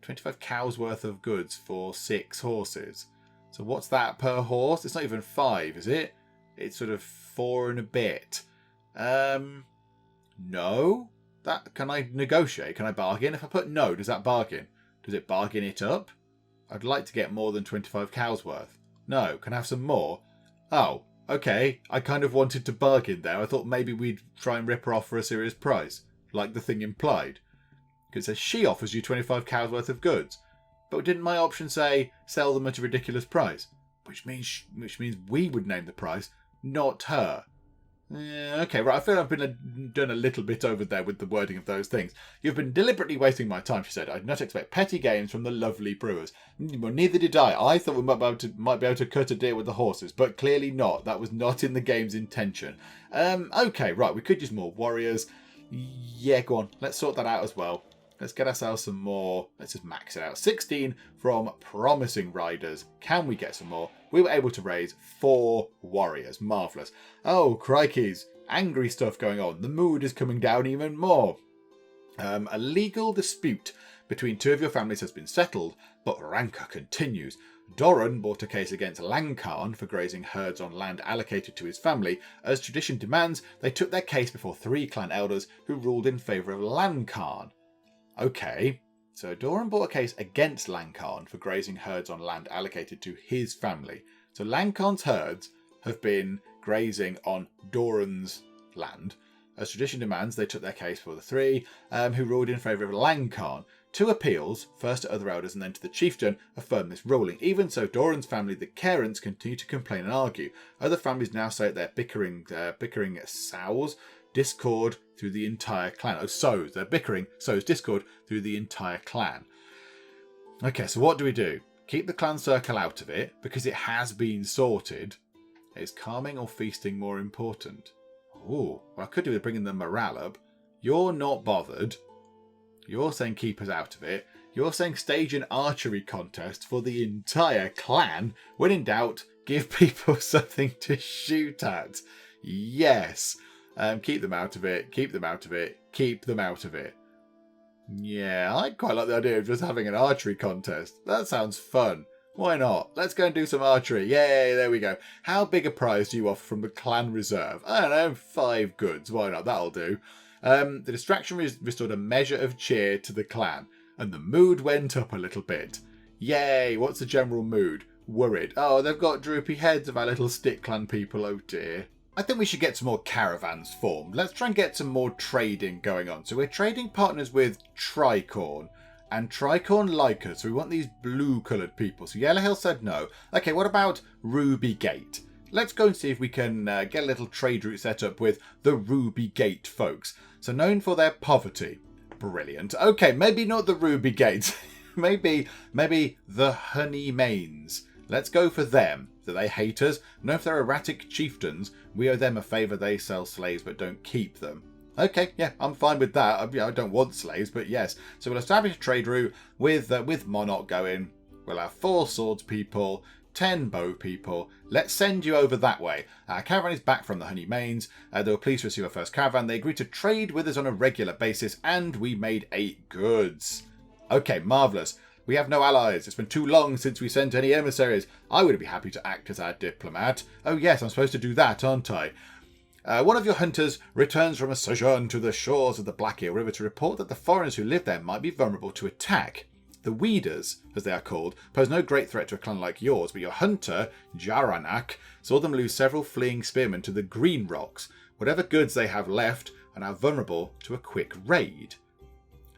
25 cows worth of goods for 6 horses. So what's that per horse? It's not even 5, is it? It's sort of 4 and a bit. No. That can I negotiate? Can I bargain? If I put no, does that bargain? Does it bargain it up? I'd like to get more than 25 cows worth. No. Can I have some more? Oh, okay. I kind of wanted to bargain there. I thought maybe we'd try and rip her off for a serious price, like the thing implied. Because it says she offers you 25 cows worth of goods. But didn't my option say sell them at a ridiculous price? Which means we would name the price, not her. Yeah, okay, right. I feel I've been done a little bit over there with the wording of those things. You've been deliberately wasting my time, she said. I did not expect petty games from the Lovely Brewers. Well, neither did I. I thought we might be able to cut a deal with the horses, but clearly not. That was not in the game's intention. Okay, right. We could use more warriors. Yeah, go on. Let's sort that out as well. Let's get ourselves some more. Let's just max it out. 16 from promising riders. Can we get some more? We were able to raise 4 warriors. Marvellous. Oh, crikeys. Angry stuff going on. The mood is coming down even more. A legal dispute between 2 of your families has been settled, but rancor continues. Doran brought a case against Lankarn for grazing herds on land allocated to his family. As tradition demands, they took their case before 3 clan elders who ruled in favour of Lankarn. Okay, so Doran brought a case against Lankarn for grazing herds on land allocated to his family. So Lankarn's herds have been grazing on Doran's land. As tradition demands, they took their case before the 3 who ruled in favour of Lankarn. 2 appeals, first to other elders and then to the chieftain, affirmed this ruling. Even so, Doran's family, the Carents, continue to complain and argue. Other families now say that they're bickering sows discord through the entire clan. Oh, sows. They're bickering, sows discord through the entire clan. Okay, so what do we do? Keep the clan circle out of it, because it has been sorted. Is calming or feasting more important? Oh, what I could do is bringing the morale up. You're not bothered. You're saying keep us out of it. You're saying stage an archery contest for the entire clan. When in doubt, give people something to shoot at. Yes. Keep them out of it. Keep them out of it. Keep them out of it. Yeah, I quite like the idea of just having an archery contest. That sounds fun. Why not? Let's go and do some archery. Yay, there we go. How big a prize do you offer from the clan reserve? I don't know, 5 goods. Why not? That'll do. The distraction restored a measure of cheer to the clan, and the mood went up a little bit. Yay, what's the general mood? Worried. Oh, they've got droopy heads of our little stick clan people, oh dear. I think we should get some more caravans formed. Let's try and get some more trading going on. So we're trading partners with Tricorn, and Tricorn like us, so we want these blue-coloured people. So Yellowhill said no. Okay, what about Ruby Gate? Let's go and see if we can get a little trade route set up with the Ruby Gate folks. So known for their poverty. Brilliant. Okay, maybe not the Ruby Gates. maybe the Honey Mains. Let's go for them. Do they hate us? No, if they're erratic chieftains, we owe them a favour. They sell slaves but don't keep them. Okay, yeah, I'm fine with that. I don't want slaves, but yes. So we'll establish a trade route with Monarch going. We'll have 4 swords people, 10 bow people. Let's send you over that way. Our caravan is back from the Honey Mains. They were pleased to receive our first caravan. They agreed to trade with us on a regular basis, and we made 8 goods. Okay, marvellous. We have no allies. It's been too long since we sent any emissaries. I would be happy to act as our diplomat. Oh yes, I'm supposed to do that, aren't I? One of your hunters returns from a sojourn to the shores of the Black Eel River to report that the foreigners who live there might be vulnerable to attack. The Weeders, as they are called, pose no great threat to a clan like yours, but your hunter, Jaranak, saw them lose several fleeing spearmen to the Green Rocks. Whatever goods they have left are now vulnerable to a quick raid.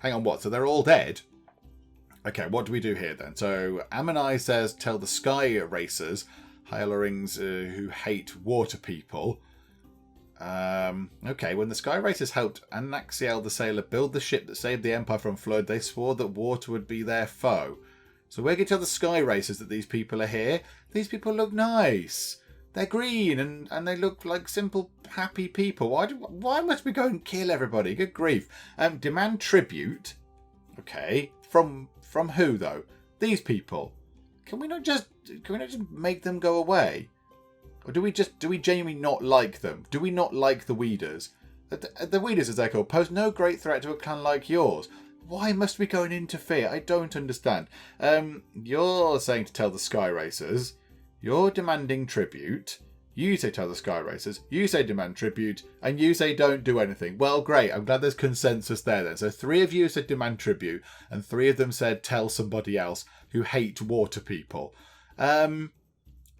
Hang on, what? So they're all dead? Okay, what do we do here then? So Ammonai says, tell the Sky Racers, hirelings who hate water people. Okay, when the Sky Racers helped Anaxiel the Sailor build the ship that saved the Empire from flood, they swore that water would be their foe. So we're going to tell the Sky Racers that these people are here. These people look nice. They're green and they look like simple, happy people. Why must we go and kill everybody? Good grief. Demand tribute. Okay, from who though? These people. Can we not just make them go away? Or do we genuinely not like them? Do we not like the Weeders? The Weeders, as they're called, pose no great threat to a clan like yours. Why must we go and interfere? I don't understand. You're saying to tell the Sky Racers. You're demanding tribute. You say tell the Sky Racers. You say demand tribute. And you say don't do anything. Well, great. I'm glad there's consensus there then. So 3 of you said demand tribute. And 3 of them said tell somebody else who hate water people.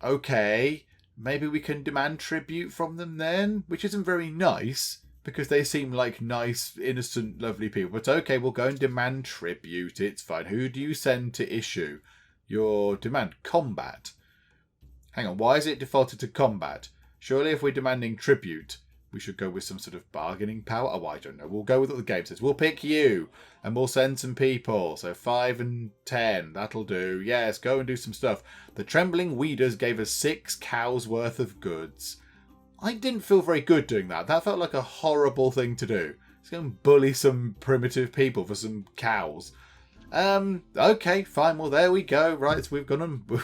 Okay. Maybe we can demand tribute from them then? Which isn't very nice. Because they seem like nice, innocent, lovely people. But okay, we'll go and demand tribute. It's fine. Who do you send to issue your demand? Combat. Hang on, why is it defaulted to combat? Surely if we're demanding tribute, We should go with some sort of bargaining power. Oh, I don't know. We'll go with what the game says. We'll pick you and we'll send some people. So 5 and 10. That'll do. Yes, go and do some stuff. The Trembling Weeders gave us 6 cows worth of goods. I didn't feel very good doing that. That felt like a horrible thing to do. Let's go and bully some primitive people for some cows. Okay, fine. Well, there we go. Right, so we've gone and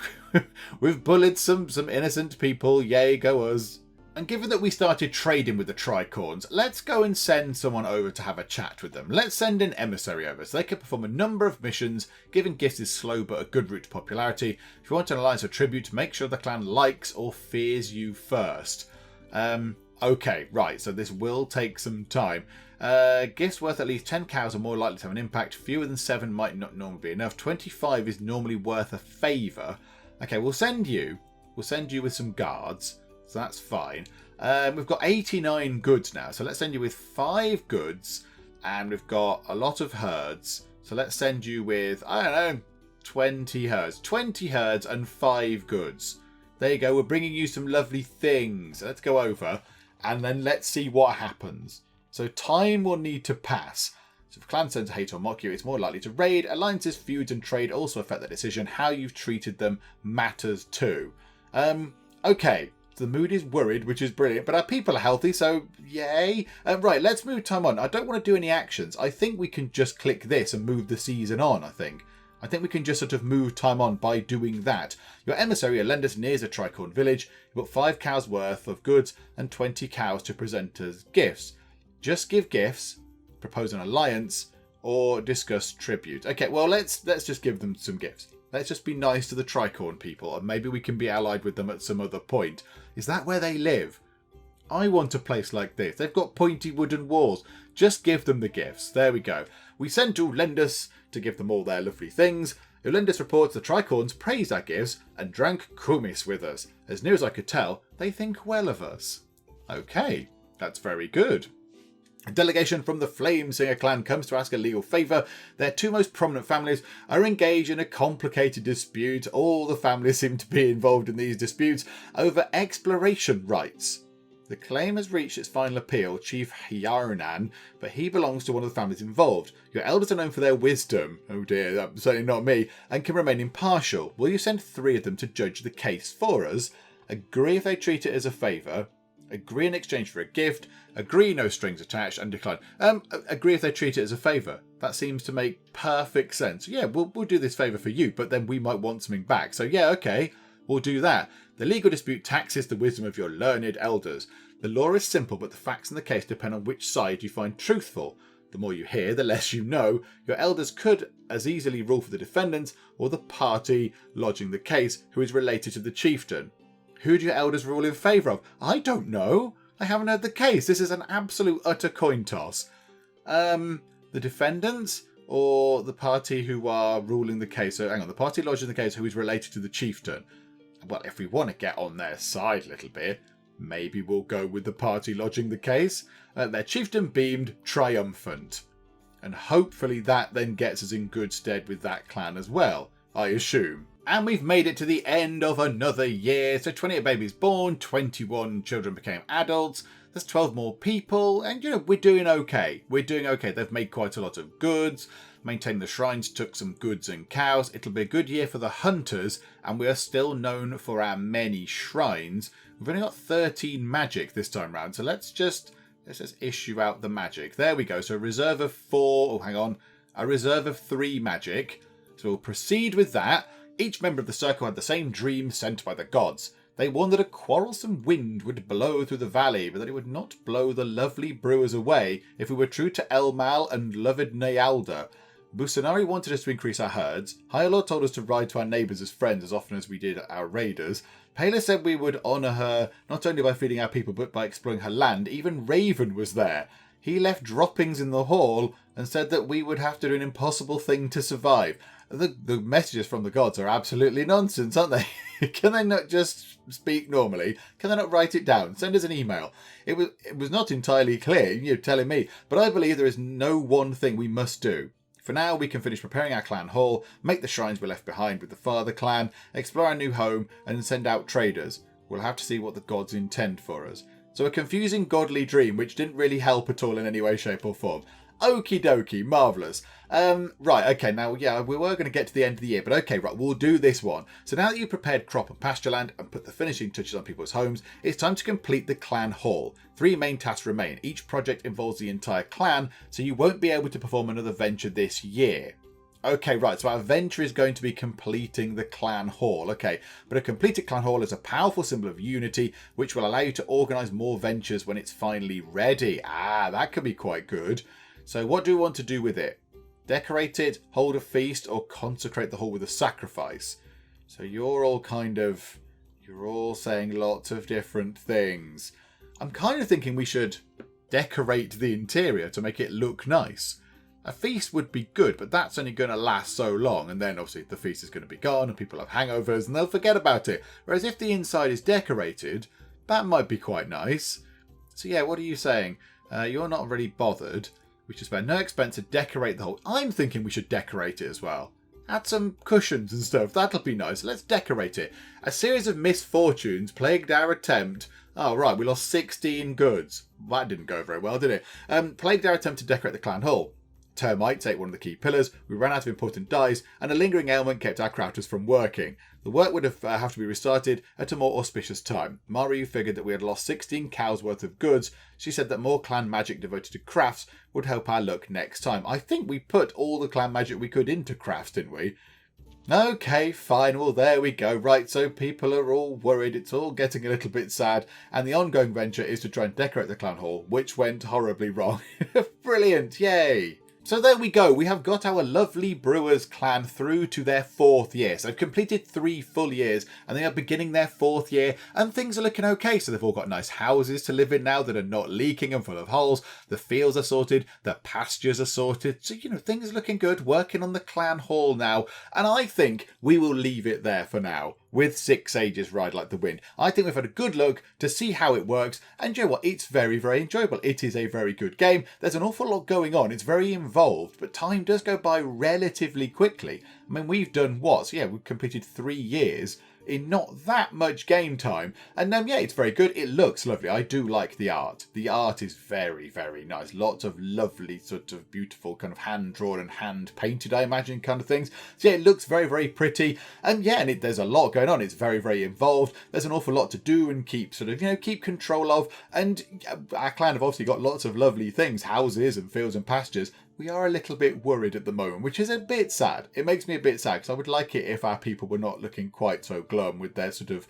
we've bullied some innocent people. Yay, go us. And given that we started trading with the tricorns, let's go and send someone over to have a chat with them. Let's send an emissary over so they can perform a number of missions. Giving gifts is slow but a good route to popularity. If you want an alliance or tribute, make sure the clan likes or fears you first. Okay, right, so this will take some time. Gifts worth at least 10 cows are more likely to have an impact. Fewer than 7 might not normally be enough. 25 is normally worth a favour. Okay, we'll send you with some guards. So that's fine. We've got 89 goods now. So let's send you with 5 goods. And we've got a lot of herds. So let's send you with, I don't know, 20 herds. 20 herds and 5 goods. There you go. We're bringing you some lovely things. Let's go over. And then let's see what happens. So time will need to pass. So if clans tend to hate or mock you, it's more likely to raid. Alliances, feuds and trade also affect the decision. How you've treated them matters too. Okay. The mood is worried, which is brilliant, but our people are healthy, so yay. Right, let's move time on. I don't want to do any actions. I think we can just click this and move the season on, I think we can just sort of move time on by doing that. Your emissary will lend us near a tricorn village. You've got 5 cows worth of goods and 20 cows to present as gifts. Just give gifts, propose an alliance, or discuss tribute. Okay, well, let's just give them some gifts. Let's just be nice to the tricorn people, and maybe we can be allied with them at some other point. Is that where they live? I want a place like this. They've got pointy wooden walls. Just give them the gifts. There we go. We sent Ulendus to give them all their lovely things. Ulendus reports the tricorns praised our gifts and drank kumis with us. As near as I could tell, they think well of us. Okay, that's very good. A delegation from the Flamesinger clan comes to ask a legal favour. Their 2 most prominent families are engaged in a complicated dispute. All the families seem to be involved in these disputes over exploration rights. The claim has reached its final appeal, Chief Hyarnan, but he belongs to one of the families involved. Your elders are known for their wisdom, oh dear, that's certainly not me, and can remain impartial. Will you send 3 of them to judge the case for us? Agree if they treat it as a favour. Agree in exchange for a gift. Agree no strings attached and decline. Agree if they treat it as a favour. That seems to make perfect sense. Yeah, we'll do this favour for you, but then we might want something back. So yeah, okay, we'll do that. The legal dispute taxes the wisdom of your learned elders. The law is simple, but the facts in the case depend on which side you find truthful. The more you hear, the less you know. Your elders could as easily rule for the defendant or the party lodging the case who is related to the chieftain. Who do your elders rule in favour of? I don't know. I haven't heard the case. This is an absolute utter coin toss. The defendants or the party who are ruling the case? So hang on, the party lodging the case who is related to the chieftain. Well, if we want to get on their side a little bit, maybe we'll go with the party lodging the case. Their chieftain beamed triumphant. And hopefully that then gets us in good stead with that clan as well, I assume. And we've made it to the end of another year. So 28 babies born, 21 children became adults. There's 12 more people. And, we're doing okay. We're doing okay. They've made quite a lot of goods. Maintained the shrines, took some goods and cows. It'll be a good year for the hunters. And we are still known for our many shrines. We've only got 13 magic this time round. So let's just issue out the magic. There we go. So a reserve of 4. Oh, hang on. A reserve of 3 magic. So we'll proceed with that. Each member of the circle had the same dream sent by the gods. They warned that a quarrelsome wind would blow through the valley, but that it would not blow the lovely brewers away if we were true to Elmal and loved Nealda. Busanari wanted us to increase our herds. Hyalor told us to ride to our neighbours as friends as often as we did our raiders. Pela said we would honour her not only by feeding our people but by exploring her land. Even Raven was there. He left droppings in the hall and said that we would have to do an impossible thing to survive. The messages from the gods are absolutely nonsense, aren't they? Can they not just speak normally? Can they not write it down? Send us an email. It was not entirely clear, you're telling me, but I believe there is no one thing we must do. For now, we can finish preparing our clan hall, make the shrines we left behind with the father clan, explore our new home, and send out traders. We'll have to see what the gods intend for us. So a confusing godly dream which didn't really help at all in any way, shape or form. Okie dokie, marvellous. Right, okay, now, yeah, we were going to get to the end of the year, but okay, right, we'll do this one. So now that you've prepared crop and pasture land and put the finishing touches on people's homes, it's time to complete the clan hall. 3 main tasks remain. Each project involves the entire clan, so you won't be able to perform another venture this year. Okay, right, so our venture is going to be completing the clan hall. Okay, but a completed clan hall is a powerful symbol of unity, which will allow you to organise more ventures when it's finally ready. Ah, that could be quite good. So what do we want to do with it? Decorate it, hold a feast, or consecrate the hall with a sacrifice? So you're all saying lots of different things. I'm kind of thinking we should decorate the interior to make it look nice. A feast would be good, but that's only going to last so long, and then obviously the feast is going to be gone and people have hangovers and they'll forget about it. Whereas if the inside is decorated, that might be quite nice. So yeah, what are you saying? You're not really bothered. We should spend no expense to decorate the whole. I'm thinking we should decorate it as well. Add some cushions and stuff. That'll be nice. Let's decorate it. A series of misfortunes plagued our attempt. Oh, right. We lost 16 goods. That didn't go very well, did it? Plagued our attempt to decorate the clan hall. Termites ate one of the key pillars, we ran out of important dyes, and a lingering ailment kept our crafters from working. The work would have to be restarted at a more auspicious time. Maru figured that we had lost 16 cows worth of goods. She said that more clan magic devoted to crafts would help our luck next time. I think we put all the clan magic we could into crafts, didn't we? Okay, fine. Well, there we go. Right, so people are all worried. It's all getting a little bit sad. And the ongoing venture is to try and decorate the clan hall, which went horribly wrong. Brilliant. Yay. So there we go, we have got our Lovely Brewers clan through to their 4th year. So they've completed 3 full years and they are beginning their 4th year and things are looking okay. So they've all got nice houses to live in now that are not leaking and full of holes. The fields are sorted, the pastures are sorted. So, things are looking good, working on the clan hall now. And I think we will leave it there for now with 6 Ages Ride Like the Wind. I think we've had a good look to see how it works. And you know what? It's very, very enjoyable. It is a very good game. There's an awful lot going on. It's very involved, but time does go by relatively quickly. I mean, we've done what? So yeah, we've completed 3 years in not that much game time. And yeah, it's very good. It looks lovely. I do like the art. The art is very, very nice. Lots of lovely sort of beautiful kind of hand-drawn and hand-painted, I imagine, kind of things. So yeah, it looks very, very pretty. And yeah, there's a lot going on. It's very, very involved. There's an awful lot to do and keep keep control of. And our clan have obviously got lots of lovely things, houses and fields and pastures. We are a little bit worried at the moment, which is a bit sad. It makes me a bit sad because I would like it if our people were not looking quite so glum with their sort of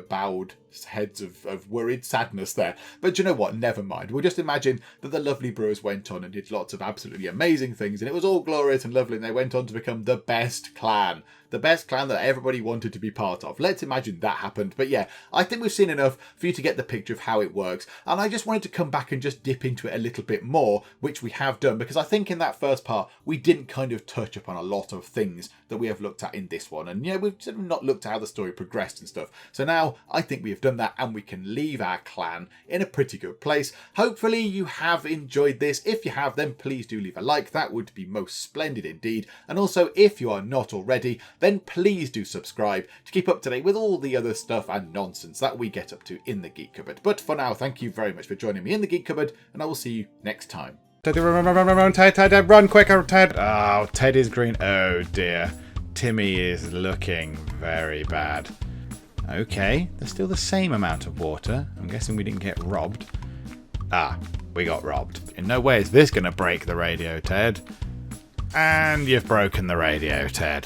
bowed heads of worried sadness there. But you know what? Never mind. We'll just imagine that the Lovely Brewers went on and did lots of absolutely amazing things, and it was all glorious and lovely, and they went on to become the best clan. The best clan that everybody wanted to be part of. Let's imagine that happened. But yeah, I think we've seen enough for you to get the picture of how it works. And I just wanted to come back and just dip into it a little bit more, which we have done, because I think in that first part, we didn't kind of touch upon a lot of things that we have looked at in this one. And yeah, we've sort of not looked at how the story progressed and stuff. So now I think we have done that and we can leave our clan in a pretty good place. Hopefully you have enjoyed this. If you have, then please do leave a like. That would be most splendid indeed. And also, if you are not already, then please do subscribe to keep up to date with all the other stuff and nonsense that we get up to in the Geek Cupboard. But for now, thank you very much for joining me in the Geek Cupboard, and I will see you next time. Ted, run quicker, Ted. Oh, Ted is green. Oh dear. Timmy is looking very bad. Okay, there's still the same amount of water. I'm guessing we didn't get robbed. Ah, we got robbed. In no way is this going to break the radio, Ted. And you've broken the radio, Ted.